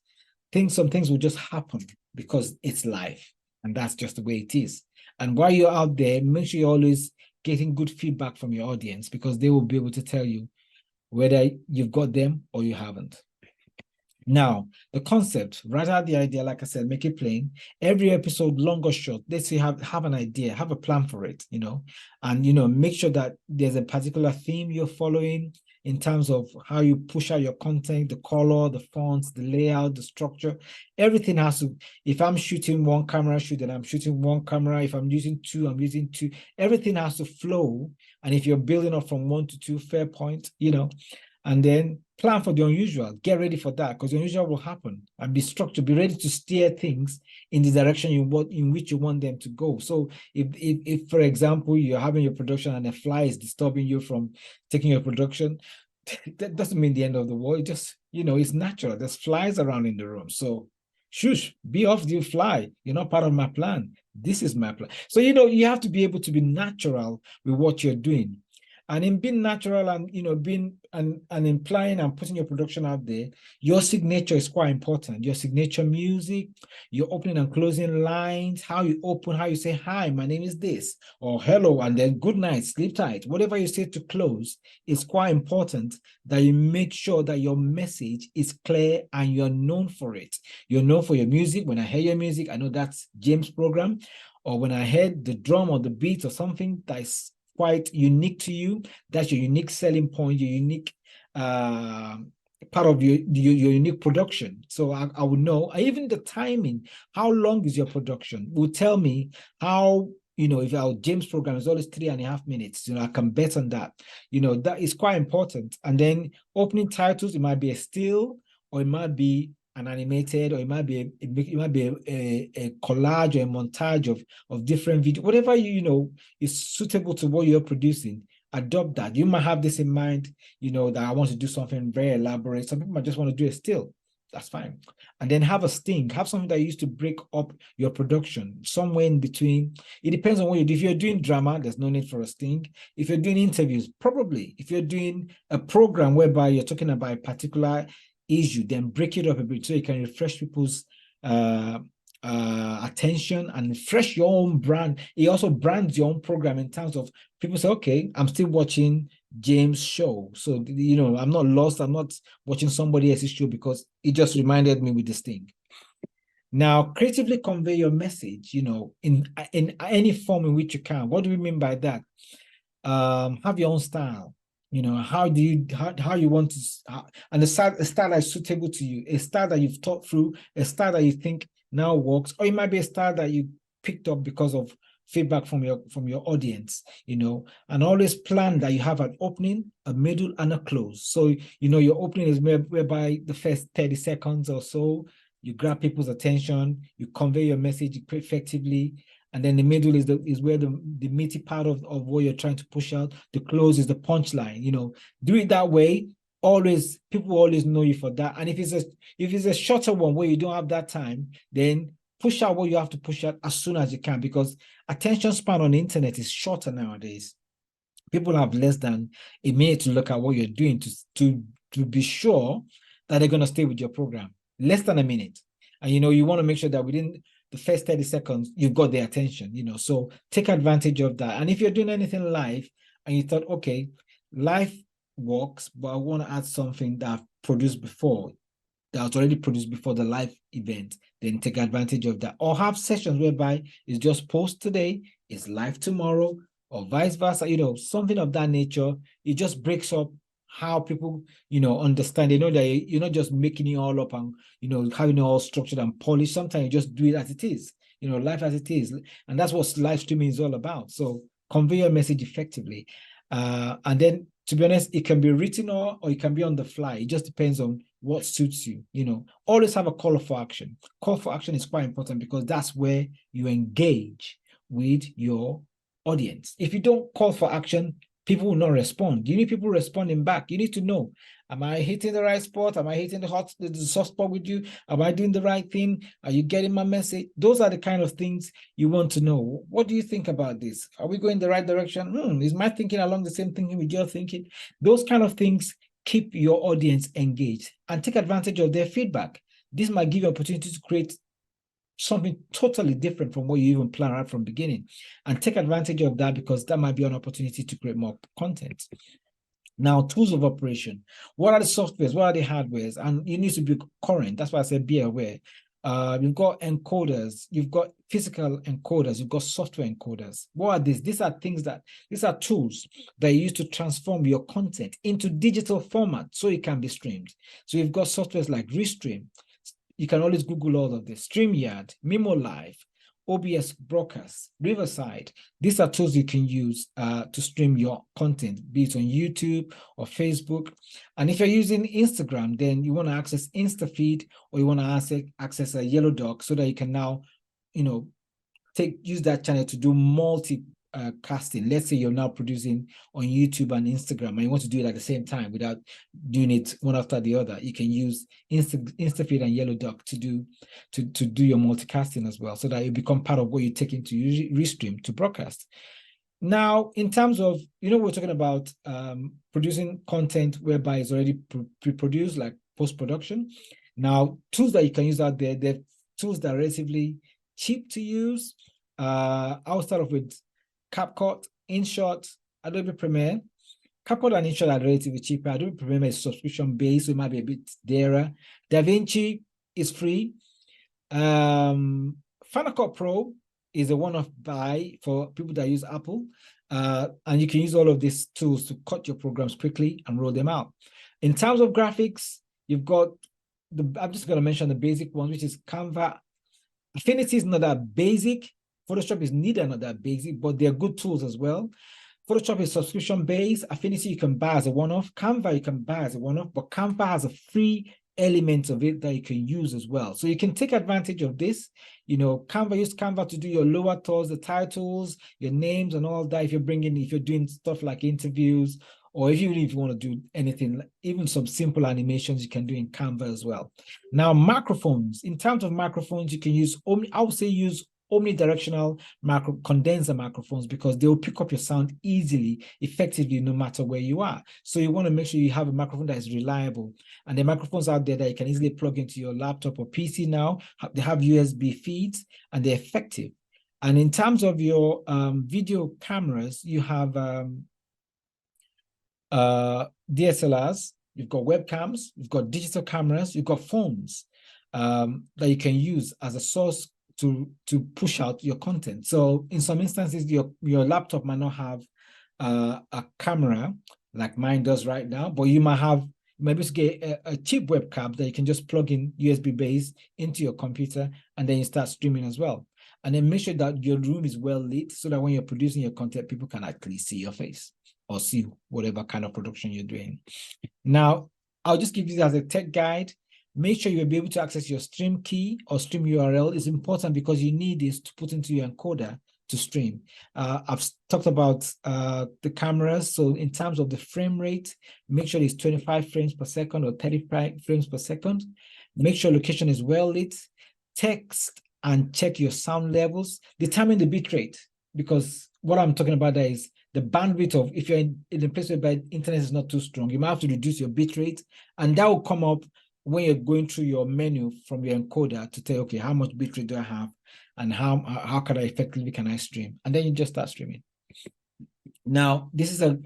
C: Some things will just happen because it's live, and that's just the way it is. And while you're out there, make sure you're always getting good feedback from your audience, because they will be able to tell you whether you've got them or you haven't. Now, the concept, write out the idea, like I said, make it plain. Every episode, long or short, let's say have an idea, have a plan for it, and, make sure that there's a particular theme you're following in terms of how you push out your content, the color, the fonts, the layout, the structure. Everything has to, if I'm shooting one camera shoot, then I'm shooting one camera. If I'm using two, I'm using two. Everything has to flow. And if you're building up from 1 to 2, fair point, and then plan for the unusual. Get ready for that, because the unusual will happen, and be structured, be ready to steer things in the direction in which you want them to go. So if for example, you're having your production and a fly is disturbing you from taking your production, that doesn't mean the end of the world. It just, it's natural. There's flies around in the room. So shush, be off, you fly. You're not part of my plan. This is my plan. So, you have to be able to be natural with what you're doing. And in being natural and, being and implying and putting your production out there, your signature is quite important. Your signature music, your opening and closing lines, how you open, how you say, hi, my name is this, or hello, and then good night, sleep tight. Whatever you say to close, is quite important that you make sure that your message is clear and you're known for it. You're known for your music. When I hear your music, I know that's James' program. Or when I heard the drum or the beat or something that is quite unique to you, that's your unique selling point, your unique part of your unique production. So I would know. Even the timing, how long is your production, will tell me how, if our James program is always 3.5 minutes, I can bet on that. That is quite important. And then opening titles, it might be a still, or it might be an animated, or it might be a collage or a montage of different videos, whatever is suitable to what you're producing. Adopt that. You might have this in mind, that I want to do something very elaborate. Some people might just want to do a still. That's fine. And then have a sting. Have something that you use to break up your production, somewhere in between. It depends on what you do. If you're doing drama, there's no need for a sting. If you're doing interviews, probably. If you're doing a program whereby you're talking about a particular issue, then break it up a bit so you can refresh people's attention and refresh your own brand. It also brands your own program in terms of people say, okay, I'm still watching James' show. So, you know, I'm not lost. I'm not watching somebody else's show because it just reminded me with this thing. Now, creatively convey your message, you know, in any form in which you can. What do we mean by that? Have your own style. You know, how you want to, and a style that is suitable to you, a style that you've thought through, a style that you think now works, or it might be a style that you picked up because of feedback from your audience, you know, and always plan that you have an opening, a middle, and a close. So, you know, your opening is whereby the first 30 seconds or so, you grab people's attention, you convey your message effectively, and then the middle is where the meaty part of what you're trying to push out. The close is the punchline. You know, do it that way. Always, people always know you for that. And if it's a shorter one where you don't have that time, then push out what you have to push out as soon as you can, because attention span on the internet is shorter nowadays. People have less than a minute to look at what you're doing to be sure that they're going to stay with your program. Less than a minute. And, you know, you want to make sure that within the first 30 seconds, you've got their attention, you know, so take advantage of that. And if you're doing anything live and you thought, okay, live works, but I want to add something that I've produced before, that was already produced before the live event, then take advantage of that. Or have sessions whereby it's just post today, it's live tomorrow, or vice versa, you know, something of that nature. It just breaks up how people, you know, understand. They know that you're not just making it all up and, you know, having it all structured and polished. Sometimes you just do it as it is, you know, life as it is. And that's what live streaming is all about. So convey your message effectively. And then, to be honest, it can be written or it can be on the fly. It just depends on what suits you, you know. Always have a call for action. Call for action is quite important because that's where you engage with your audience. If you don't call for action, people will not respond. You need people responding back. You need to know, am I hitting the right spot? Am I hitting the soft spot with you? Am I doing the right thing? Are you getting my message? Those are the kind of things you want to know. What do you think about this? Are we going the right direction? Is my thinking along the same thinking with your thinking? Those kind of things keep your audience engaged and take advantage of their feedback. This might give you an opportunity to create something totally different from what you even planned out from the beginning, and take advantage of that because that might be an opportunity to create more content. Now, tools of operation. What are the softwares? What are the hardwares? And you need to be current. That's why I said be aware. You've got encoders, you've got physical encoders, you've got software encoders. What are these? These are tools that you use to transform your content into digital format so it can be streamed. So you've got softwares like Restream. You can always Google all of this. StreamYard, Mimo Live, OBS Broadcast, Riverside. These are tools you can use to stream your content, be it on YouTube or Facebook. And if you're using Instagram, then you want to access InstaFeed or you want to access a Yellow Dog so that you can now, you know, use that channel to do casting. Let's say you're now producing on YouTube and Instagram and you want to do it at the same time without doing it one after the other. You can use InstaFeed and Yellow Duck to do your multicasting as well, so that it become part of what you take into Restream to broadcast. Now, in terms of, you know, we're talking about producing content whereby it's already pre-produced, like post-production. Now, tools that you can use out there, they're tools that are relatively cheap to use. I'll start off with CapCut, InShot, Adobe Premiere. CapCut and InShot are relatively cheaper. Adobe Premiere is subscription-based, so it might be a bit dearer. DaVinci is free. Final Cut Pro is a one-off buy for people that use Apple. And you can use all of these tools to cut your programs quickly and roll them out. In terms of graphics, you've got I'm just going to mention the basic ones, which is Canva. Affinity is not that basic. Photoshop is neither not that basic, but they're good tools as well. Photoshop is subscription-based. Affinity you can buy as a one-off. Canva you can buy as a one-off, but Canva has a free element of it that you can use as well. So you can take advantage of this. You know, use Canva to do your lower thoughts, the titles, your names and all that. If you're doing stuff like interviews, or even if you want to do anything, even some simple animations you can do in Canva as well. Now, microphones. In terms of microphones, you can use, I would say use omnidirectional condenser microphones because they will pick up your sound easily, effectively, no matter where you are. So you want to make sure you have a microphone that is reliable. And the microphones out there that you can easily plug into your laptop or PC now, they have USB feeds and they're effective. And in terms of your video cameras, you have DSLRs, you've got webcams, you've got digital cameras, you've got phones that you can use as a source to push out your content. So in some instances, your laptop might not have a camera like mine does right now, but you might have maybe to get a cheap webcam that you can just plug in USB base into your computer and then you start streaming as well. And then make sure that your room is well lit so that when you're producing your content, people can actually see your face or see whatever kind of production you're doing. Now, I'll just give you this as a tech guide. Make sure you'll be able to access your stream key or stream URL. It's important because you need this to put into your encoder to stream. I've talked about the cameras. So in terms of the frame rate, make sure it's 25 frames per second or 35 frames per second. Make sure location is well lit. Text and check your sound levels. Determine the bit rate, because what I'm talking about there is the bandwidth of, if you're in a place where the internet is not too strong, you might have to reduce your bit rate, and that will come up when you're going through your menu from your encoder to tell, okay, how much bit rate do I have, and how can I effectively can I stream, and then you just start streaming. Now, this is an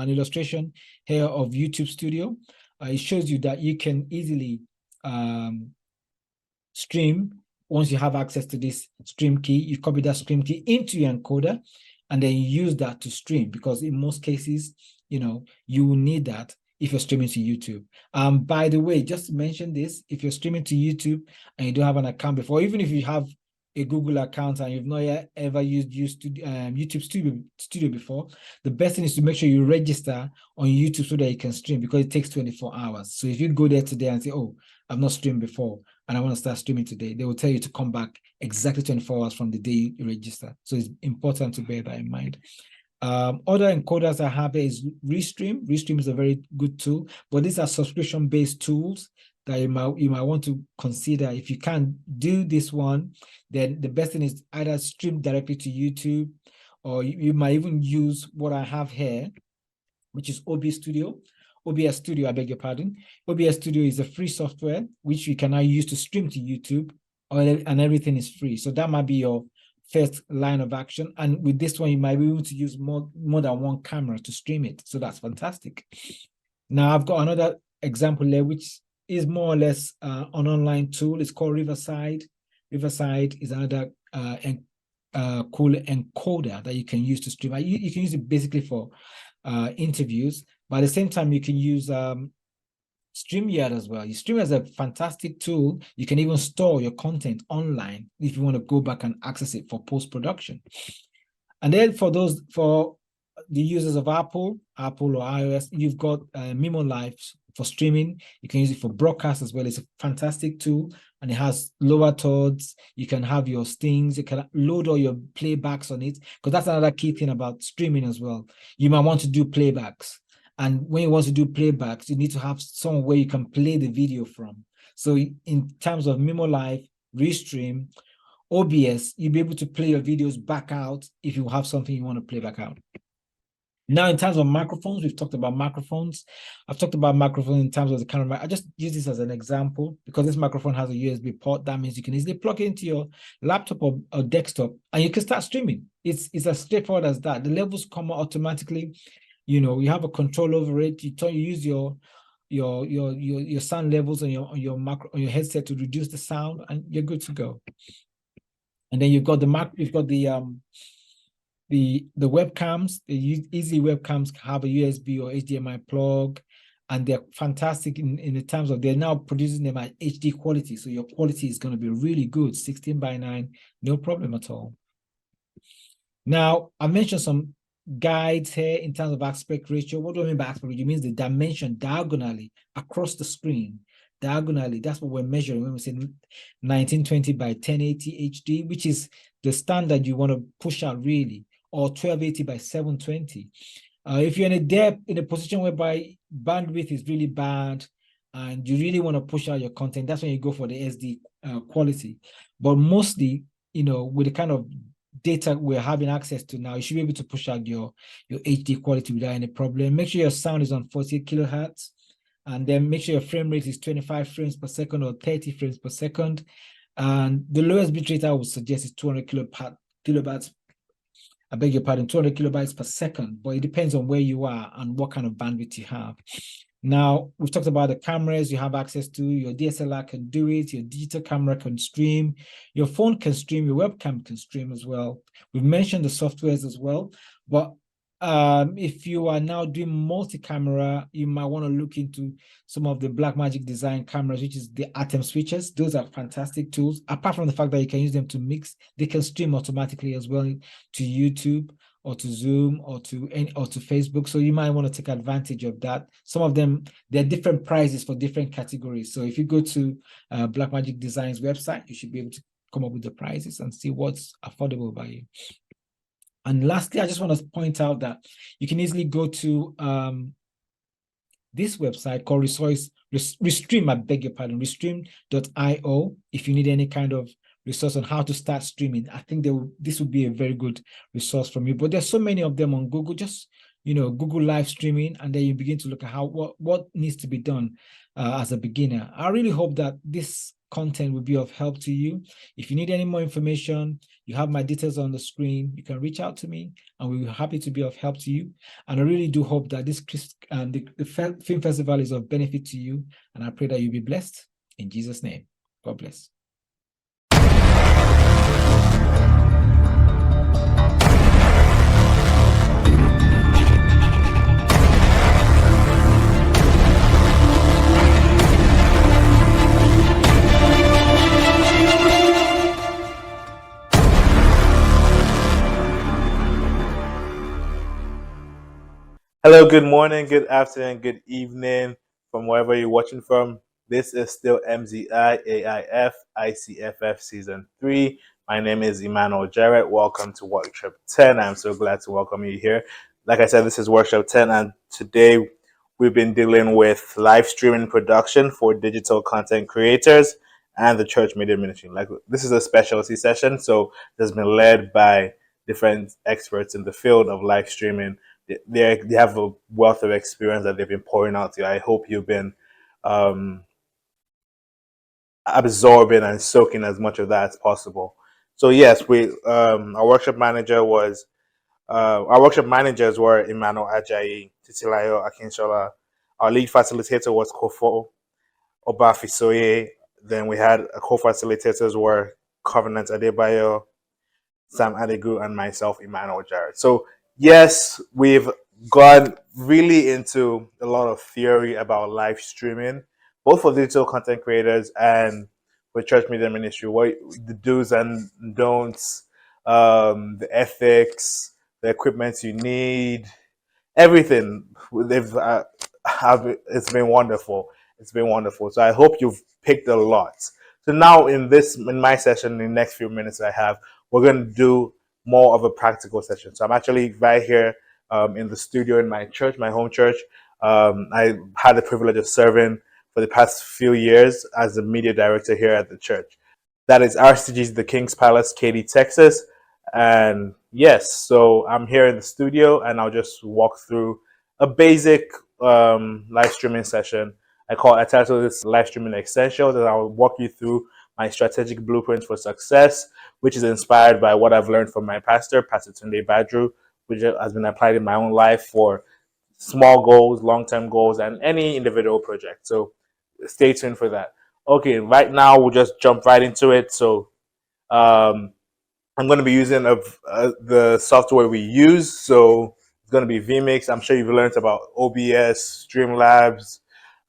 C: illustration here of YouTube Studio. It shows you that you can easily stream. Once you have access to this stream key, you copy that stream key into your encoder, and then you use that to stream, because in most cases, you will need that if you're streaming to YouTube. By the way, just to mention this, if you're streaming to YouTube and you don't have an account before, even if you have a Google account and you've not yet ever used YouTube Studio before, the best thing is to make sure you register on YouTube so that you can stream, because it takes 24 hours. So if you go there today and say, oh, I've not streamed before and I want to start streaming today, they will tell you to come back exactly 24 hours from the day you register. So it's important to bear that in mind. Other encoders I have is Restream. Restream is a very good tool, but these are subscription-based tools that you might want to consider. If you can't do this one, then the best thing is either stream directly to YouTube, or you might even use what I have here, which is OBS Studio. OBS Studio, I beg your pardon. OBS Studio is a free software which you can now use to stream to YouTube, and everything is free. So that might be your first line of action. And with this one, you might be able to use more than one camera to stream it. So that's fantastic. Now I've got another example here, which is more or less an online tool. It's called Riverside. Riverside is another cool encoder that you can use to stream. You can use it basically for interviews, but at the same time, you can use StreamYard as well. StreamYard is a fantastic tool. You can even store your content online if you want to go back and access it for post-production. And then for the users of Apple or iOS, you've got Mimo Live for streaming. You can use it for broadcast as well. It's a fantastic tool, and it has lower thirds. You can have your stings. You can load all your playbacks on it, because that's another key thing about streaming as well. You might want to do playbacks. And when you want to do playbacks, you need to have somewhere where you can play the video from. So in terms of Mimo Live, Restream, OBS, you'll be able to play your videos back out if you have something you want to play back out. Now, in terms of microphones, we've talked about microphones. I've talked about microphones in terms of the camera. I just use this as an example because this microphone has a USB port. That means you can easily plug it into your laptop or desktop and you can start streaming. It's as straightforward as that. The levels come automatically. You have a control over it. You use your sound levels on your headset to reduce the sound, and you're good to go. And then you've got the webcams. The easy webcams have a USB or HDMI plug, and they're fantastic in the terms of they're now producing them at HD quality. So your quality is going to be really good, 16:9, no problem at all. Now, I mentioned some guides here in terms of aspect ratio. What do I mean by aspect ratio? It means the dimension diagonally across the screen. Diagonally, that's what we're measuring when we say 1920 by 1080 HD, which is the standard you want to push out really, or 1280 by 720. If you're in a position whereby bandwidth is really bad and you really want to push out your content, that's when you go for the SD quality. But mostly with the kind of data we're having access to now, you should be able to push out your HD quality without any problem. Make sure your sound is on 40 kilohertz, and then make sure your frame rate is 25 frames per second or 30 frames per second. And the lowest bitrate I would suggest is 200 kilobytes. I beg your pardon, 200 kilobytes per second, but it depends on where you are and what kind of bandwidth you have. Now, we've talked about the cameras you have access to. Your DSLR can do it. Your digital camera can stream. Your phone can stream. Your webcam can stream as well. We've mentioned the softwares as well. But if you are now doing multi-camera, you might want to look into some of the Blackmagic design cameras, which is the Atom switches. Those are fantastic tools. Apart from the fact that you can use them to mix, they can stream automatically as well to YouTube or to Zoom or to Facebook. So you might want to take advantage of that. Some of them, there are different prices for different categories. So if you go to Blackmagic Design's website, you should be able to come up with the prices and see what's affordable by you. And lastly, I just want to point out that you can easily go to this website called Restream, I beg your pardon, restream.io if you need any kind of resource on how to start streaming. I think this would be a very good resource from you. But there's so many of them on Google. Just Google live streaming, and then you begin to look at what needs to be done as a beginner. I really hope that this content will be of help to you. If you need any more information, you have my details on the screen. You can reach out to me, and we'll be happy to be of help to you. And I really do hope that this the film festival is of benefit to you, and I pray that you'll be blessed in Jesus' name. God bless.
D: Hello, good morning, good afternoon, good evening from wherever you're watching from. This is still MZIAIF ICFF Season 3. My name is Emmanuel Jarrett. Welcome to Workshop 10. I'm so glad to welcome you here. Like I said, this is Workshop 10, and today we've been dealing with live streaming production for digital content creators and the church media ministry. This is a specialty session, so it's been led by different experts in the field of live streaming. They have a wealth of experience that they've been pouring out to you. I hope you've been absorbing and soaking as much of that as possible. So yes, our workshop managers were Emmanuel, Ajayi, Titilayo, Akinsola. Our lead facilitator was Kofo Obafisoye. Then we had co-facilitators were Covenant Adebayo, Sam Adigun, and myself, Emmanuel Jarrett. So yes, we've gone really into a lot of theory about live streaming, both for digital content creators and for church media ministry, what the do's and don'ts, the ethics, the equipment you need, everything. It's been wonderful. It's been wonderful. So I hope you've picked a lot. So now in my session, in the next few minutes we're going to do more of a practical session. So I'm actually right here in the studio in my church, my home church. I had the privilege of serving for the past few years as the media director here at the church. That is RCG's The King's Palace, Katy, Texas. And yes, so I'm here in the studio, and I'll just walk through a basic live streaming session. I titled this Live Streaming Essentials, and I'll walk you through my strategic blueprint for success, which is inspired by what I've learned from my pastor, Pastor Tunde Badru, which has been applied in my own life for small goals, long-term goals, and any individual project. So stay tuned for that. Okay, right now we'll just jump right into it. So I'm going to be using the software we use. So it's going to be vMix. I'm sure you've learned about OBS, Streamlabs.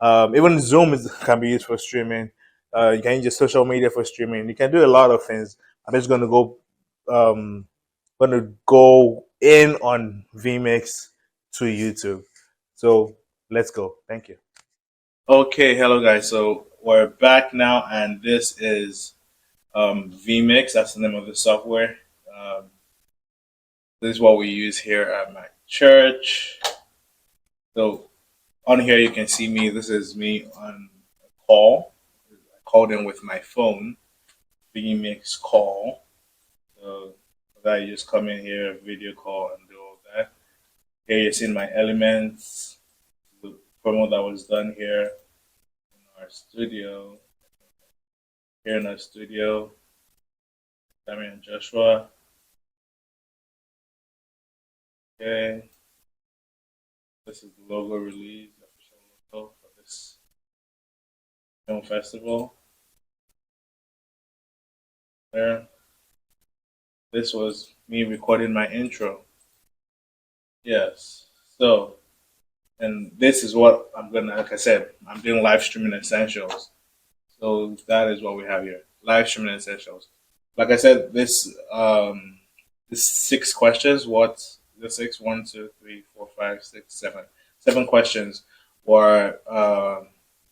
D: Even Zoom can be used for streaming. You can use your social media for streaming. You can do a lot of things. I'm just going to go in on vMix to YouTube. So let's go. Thank you. Okay, hello guys. So we're back now, and this is vMix. That's the name of the software. This is what we use here at my church. So on here you can see me. This is me on a call. I called in with my phone. vMix call. So for that, you just come in here, video call, and do all that. Here you're seeing my elements, the promo that was done here in our studio. Here in our studio, Tammy and Joshua. Okay. This is the logo release, the official logo for this film festival. There. This was me recording my intro. Yes. So, and this is what I'm gonna, like I said, I'm doing live streaming essentials. So that is what we have here. Live streaming essentials. Like I said, this 6 questions, what the six, 1, 2, 3, 4, 5, 6, 7. 7 questions were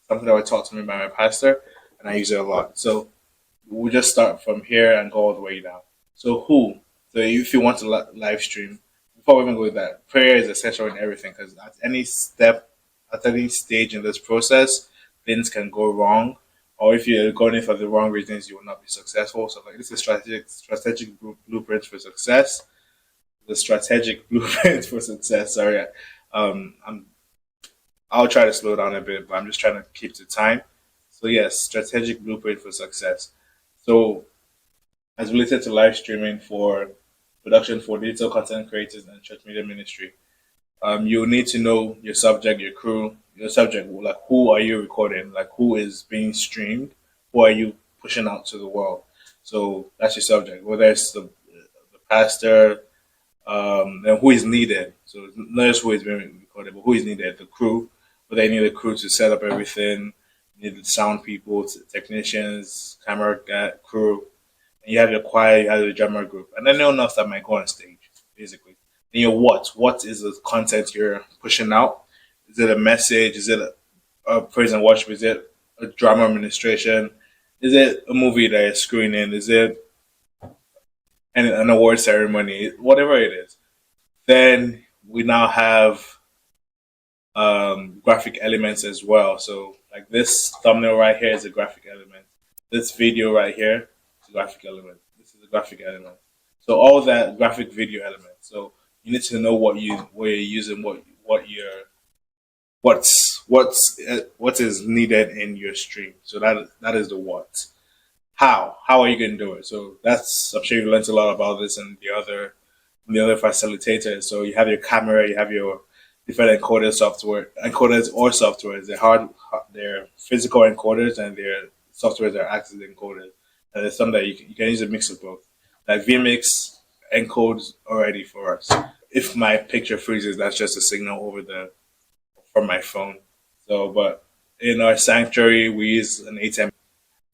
D: something that was taught to me by my pastor, and I use it a lot. So we'll just start from here and go all the way down. So who? So if you want to live stream, before we even go with that, prayer is essential in everything, because at any step, at any stage in this process, things can go wrong. Or if you're going in for the wrong reasons, you will not be successful. So like this is strategic blueprint for success. The strategic blueprint for success. Sorry, I'll try to slow down a bit, but I'm just trying to keep to time. So yes, strategic blueprint for success. So as related to live streaming for production for digital content creators and church media ministry, you need to know your subject, your crew, your subject. Like who are you recording? Like who is being streamed? Who are you pushing out to the world? So that's your subject. Whether it's the pastor, then who is needed. So not just who is being recorded, but who is needed. The crew. Whether you need a crew to set up everything. You need the sound people, technicians, camera guy, crew. And you have your choir, you have your drummer group, and then anyone else that might go on stage, basically. Then your what? What is the content you're pushing out? Is it a message? Is it a praise and worship? Is it a drama administration? Is it a movie that you're screening? Is it an award ceremony? Whatever it is. Then we now have graphic elements as well. So like this thumbnail right here is a graphic element. This video right here is a graphic element. This is a graphic element. So all that graphic video element. So you need to know what you're using, what is needed in your stream. So that is the what. How are you going to do it? So that's, I'm sure you learned a lot about this and the other facilitators. So you have your camera, you have your different encoders or softwares. They're physical encoders, and their softwares are active encoders. And there's some that you can use a mix of both. Like vMix encodes already for us. If my picture freezes, that's just a signal from my phone. So, but in our sanctuary, we use an ATEM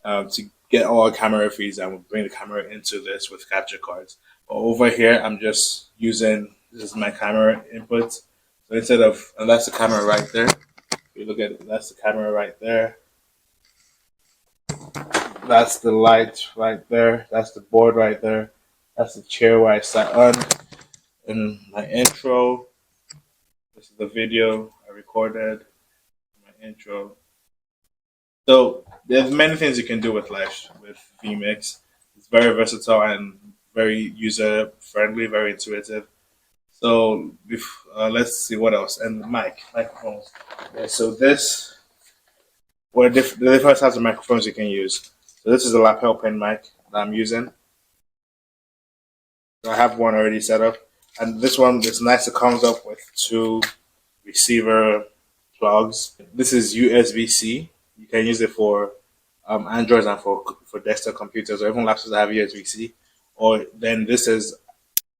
D: to get all our camera feeds, and we'll bring the camera into this with capture cards. But over here, I'm just using, this is my camera input. So and that's the camera right there. If you look at it, that's the camera right there. That's the light right there. That's the board right there. That's the chair where I sat on. And my intro. This is the video I recorded. My intro. So there's many things you can do with vMix. It's very versatile and very user friendly, very intuitive. So let's see what else. And microphones. Yeah, so the different types of microphones you can use. So this is a lapel pin mic that I'm using. So I have one already set up. And this one is nice. It comes up with 2 receiver plugs. This is USB-C. You can use it for Androids and for desktop computers, or even laptops that have USB-C. Or then this is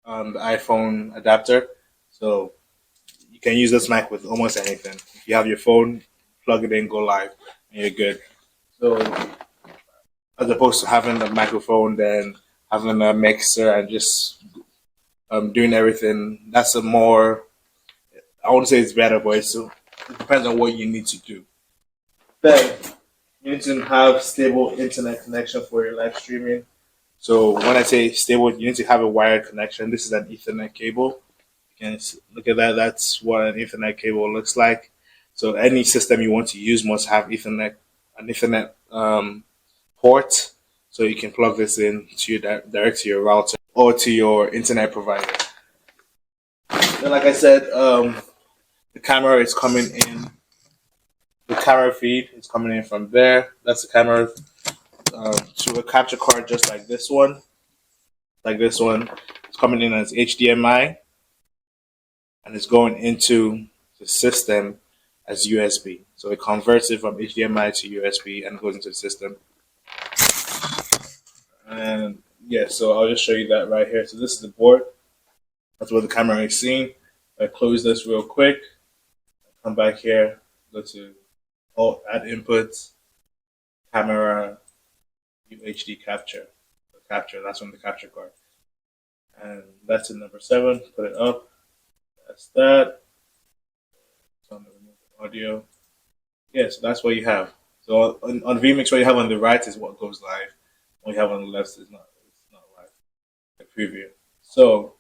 D: the iPhone adapter. So you can use this mic with almost anything. If you have your phone, plug it in, go live, and you're good. So as opposed to having a microphone, then having a mixer and just doing everything, that's a more, I wouldn't say it's better, but it depends on what you need to do. Then you need to have stable internet connection for your live streaming. So when I say stable, you need to have a wired connection. This is an Ethernet cable. You can look at that. That's what an Ethernet cable looks like. So any system you want to use must have an Ethernet port. So you can plug this in direct to your router. or to your internet provider. Then, like I said, the camera is coming in. The camera feed is coming in from there. That's the camera to a capture card, just like this one. Like this one, it's coming in as HDMI, and it's going into the system as USB. So it converts it from HDMI to USB and goes into the system. And yeah, so I'll just show you that right here. So this is the board. That's what the camera is seeing. I close this real quick. Come back here. Go to add inputs, camera, UHD capture. Capture. That's on the capture card. And that's in number 7. Put it up. That's that. So I'm gonna remove the audio. Yeah, so that's what you have. So on vMix, what you have on the right is what goes live. What you have on the left is not live. The preview. So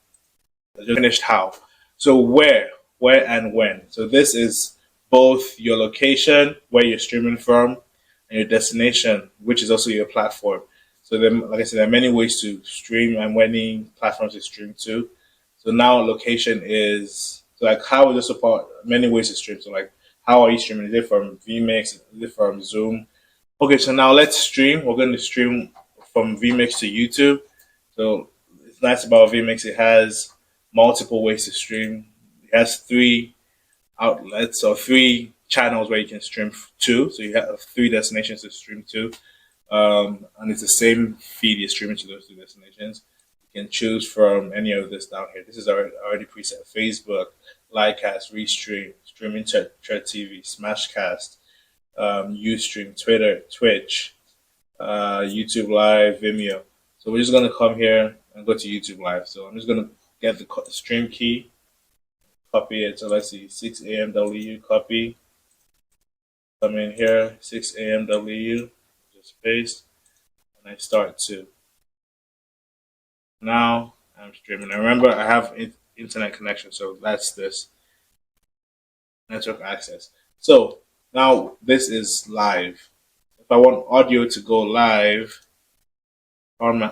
D: I just finished how. So where and when. So this is both your location, where you're streaming from, and your destination, which is also your platform. So then, like I said, there are many ways to stream and many platforms to stream to. So now location is, so like how will this support many ways to stream? So like how are you streaming? Is it from vMix? Is it from Zoom? Okay, so now let's stream. We're going to stream from vMix to YouTube. So it's nice about vMix. It has multiple ways to stream. It has 3 outlets or 3 channels where you can stream to. So you have 3 destinations to stream to. And it's the same feed you're streaming to those 2 destinations. You can choose from any of this down here. This is already preset. Facebook, Livecast, Restream, Streaming Chat TV, Smashcast, Ustream, Twitter, Twitch, YouTube Live, Vimeo. So we're just going to come here and go to YouTube Live. So I'm just going to get the stream key, copy it. So let's see, 6 AMW, copy. Come in here, 6 AMW, just paste, and I start to. Now I'm streaming. And remember, I have internet connection, so that's this network access. So now this is live. If I want audio to go live, put on the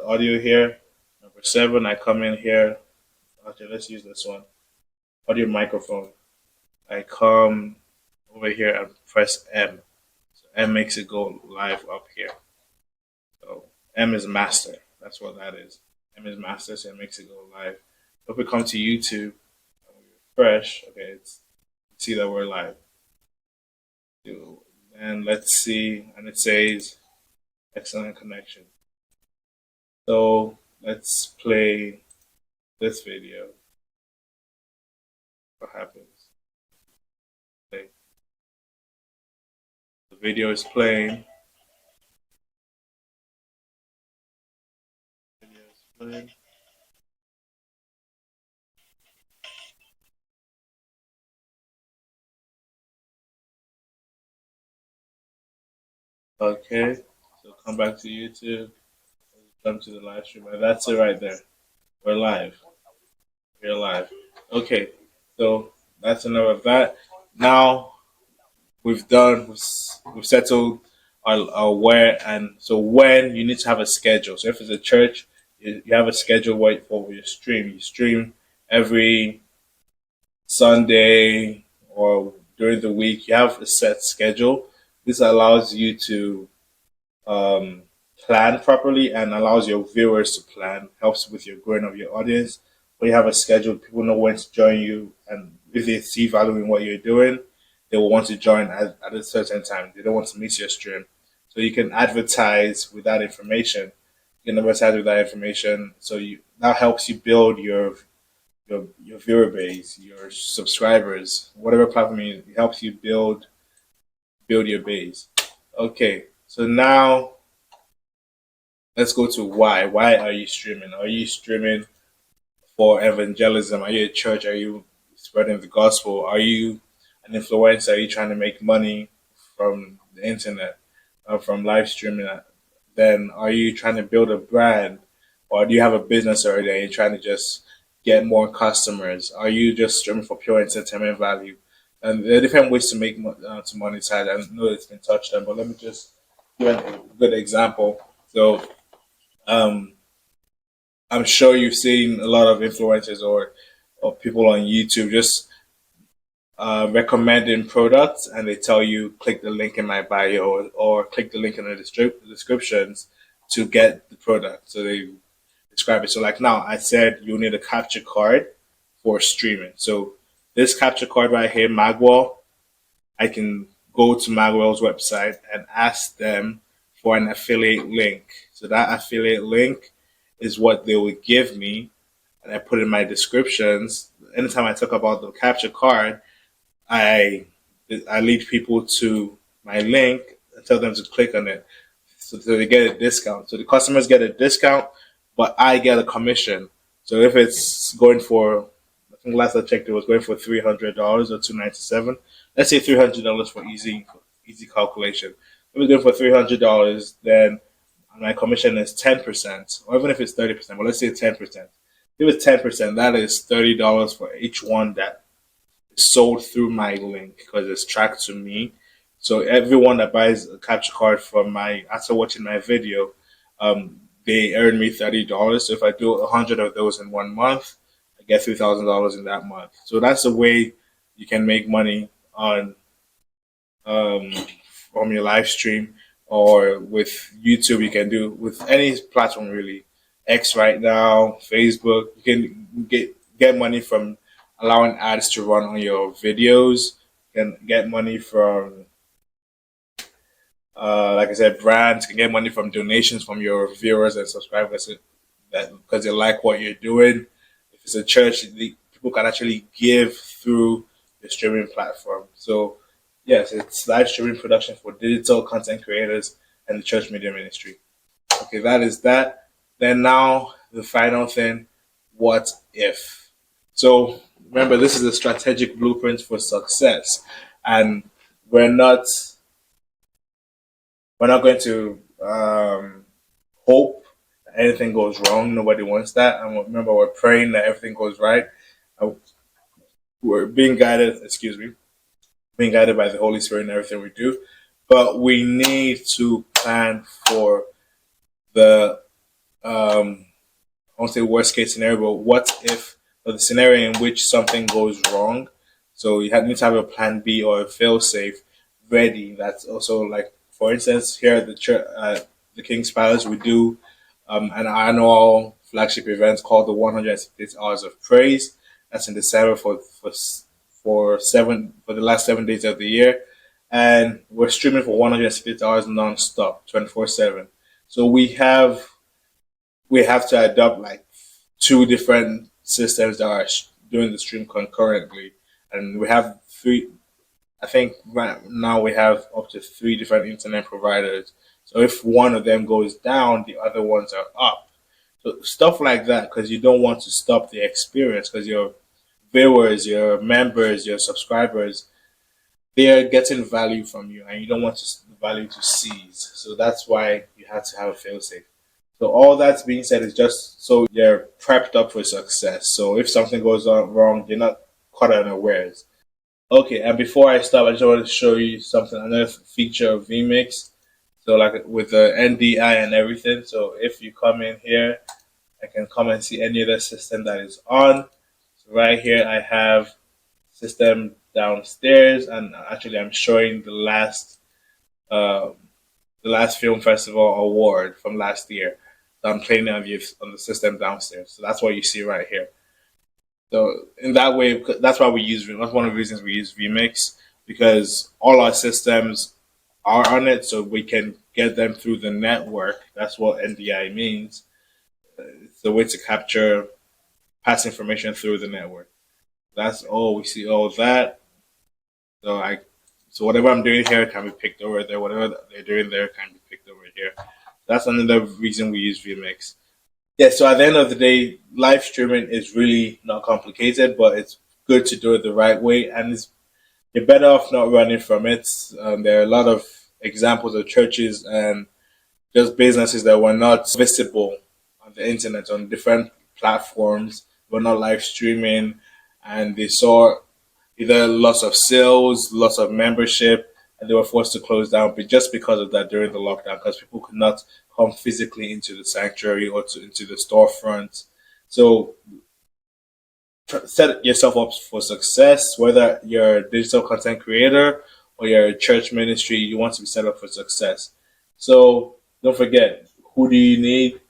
D: audio here. Number 7, I come in here. Okay, let's use this one. Audio microphone. I come over here and press M. So M makes it go live up here. So M is master. That's what that is. M is master, so it makes it go live. If we come to YouTube and we refresh, okay, see that we're live. And let's see, and it says excellent connection. So let's play this video. What happens? Okay. The video is playing. Okay, so come back to YouTube, come to the live stream, and that's it right there. We're live. We're live. Okay, so that's enough of that. Now we've settled our where, and so when you need to have a schedule. So if it's a church, you have a schedule for your stream. You stream every Sunday or during the week. You have a set schedule. This allows you to plan properly and allows your viewers to plan, helps with your growing of your audience. When you have a schedule, people know when to join you, and if they see value in what you're doing, they will want to join at a certain time. They don't want to miss your stream. So you can advertise with that information. You can advertise with that information. So that helps you build your viewer base, your subscribers, whatever platform it helps you build your base. Okay, so now let's go to why. Why are you streaming? Are you streaming for evangelism? Are you a church? Are you spreading the gospel? Are you an influencer? Are you trying to make money from the internet, from live streaming? Then are you trying to build a brand? Or do you have a business already and you're trying to just get more customers? Are you just streaming for pure entertainment value? And there are different ways to make to monetize. I know it's been touched on, but let me just give a good example. So I'm sure you've seen a lot of influencers or people on YouTube just recommending products, and they tell you click the link in my bio, or click the link in the descriptions to get the product. So they describe it. So like now, I said you need a capture card for streaming. So this capture card right here, Magwell, I can go to Magwell's website and ask them for an affiliate link. So that affiliate link is what they would give me, and I put in my descriptions. Anytime I talk about the capture card, I lead people to my link and tell them to click on it, so they get a discount. So the customers get a discount, but I get a commission. So if it's going for, I think last I checked, it was going for $300 or $297. Let's say $300 for easy calculation. If it's going for $300, then my commission is 10%, or even if it's 30%, but let's say 10%. If it's 10%, that is $30 for each one that is sold through my link, because it's tracked to me. So everyone that buys a capture card from after watching my video, they earn me $30. So if I do 100 of those in 1 month, I get $3,000 in that month. So that's the way you can make money on from your live stream, or with YouTube. You can do with any platform really. X right now, Facebook. You can get money from allowing ads to run on your videos. You can get money from, like I said, brands. You can get money from donations from your viewers and subscribers because they like what you're doing. If it's a church, people can actually give through the streaming platform. So yes, it's live streaming production for digital content creators and the church media ministry. Okay, that is that. Then now the final thing, what if? So remember, this is a strategic blueprint for success, and we're not going to hope that anything goes wrong. Nobody wants that. And remember, we're praying that everything goes right. We're being guided. Being guided by the Holy Spirit in everything we do. But we need to plan for the I won't say worst case scenario, but what if, or the scenario in which something goes wrong. So you need to have a plan B or a fail safe ready. That's also, like, for instance, here at the church, the King's Palace, we do an annual flagship event called the 168 Hours of Praise. That's in December for the last 7 days of the year, and we're streaming for 168 hours non-stop, 24/7. So we have to adopt like 2 different systems that are doing the stream concurrently, and we have 3. I think right now we have up to 3 different internet providers. So if one of them goes down, the other ones are up. So stuff like that, because you don't want to stop the experience, because your viewers, your members, your subscribers, they're getting value from you, and you don't want the value to cease. So that's why you have to have a fail-safe. So all that's being said is just so you're prepped up for success. So if something goes wrong, you're not caught unawares. Okay, and before I stop, I just want to show you something, another feature of vMix. So like with the NDI and everything. So if you come in here, I can come and see any other system that is on. So right here, I have system downstairs, and actually I'm showing the last film festival award from last year. So I'm playing on the system downstairs. So that's what you see right here. So in that way, that's why we use that's one of the reasons we use vMix, because all our systems are on it, so we can get them through the network. That's what NDI means. It's the way to capture pass information through the network. That's all we see. All that. So whatever I'm doing here can be picked over there. Whatever they're doing there can be picked over here. That's another reason we use vMix. Yeah. So at the end of the day, live streaming is really not complicated, but it's good to do it the right way, and you're better off not running from it. There are a lot of examples of churches and just businesses that were not visible on the internet, on different platforms, were not live streaming, and they saw either loss of sales, loss of membership, and they were forced to close down just because of that during the lockdown, because people could not come physically into the sanctuary or into the storefront. So set yourself up for success, whether you're a digital content creator or you're a church ministry, you want to be set up for success. So don't forget, who do you need?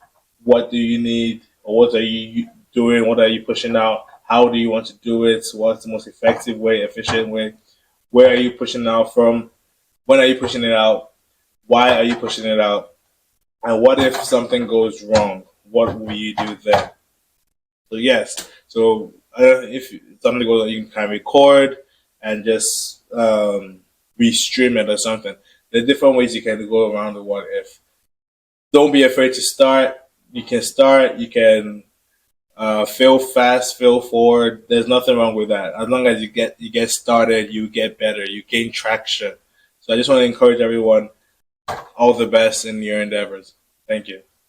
D: What do you need? Or what are you doing? What are you pushing out? How do you want to do it? What's the most effective way, efficient way? Where are you pushing out from? When are you pushing it out? Why are you pushing it out? And what if something goes wrong? What will you do then? So yes, so if something goes, you can record and just restream it or something. There's different ways you can go around the what if. Don't be afraid to start. You can start. You can fail fast, fail forward. There's nothing wrong with that. As long as you get started, you get better. You gain traction. So I just want to encourage everyone all the best in your endeavors. Thank you.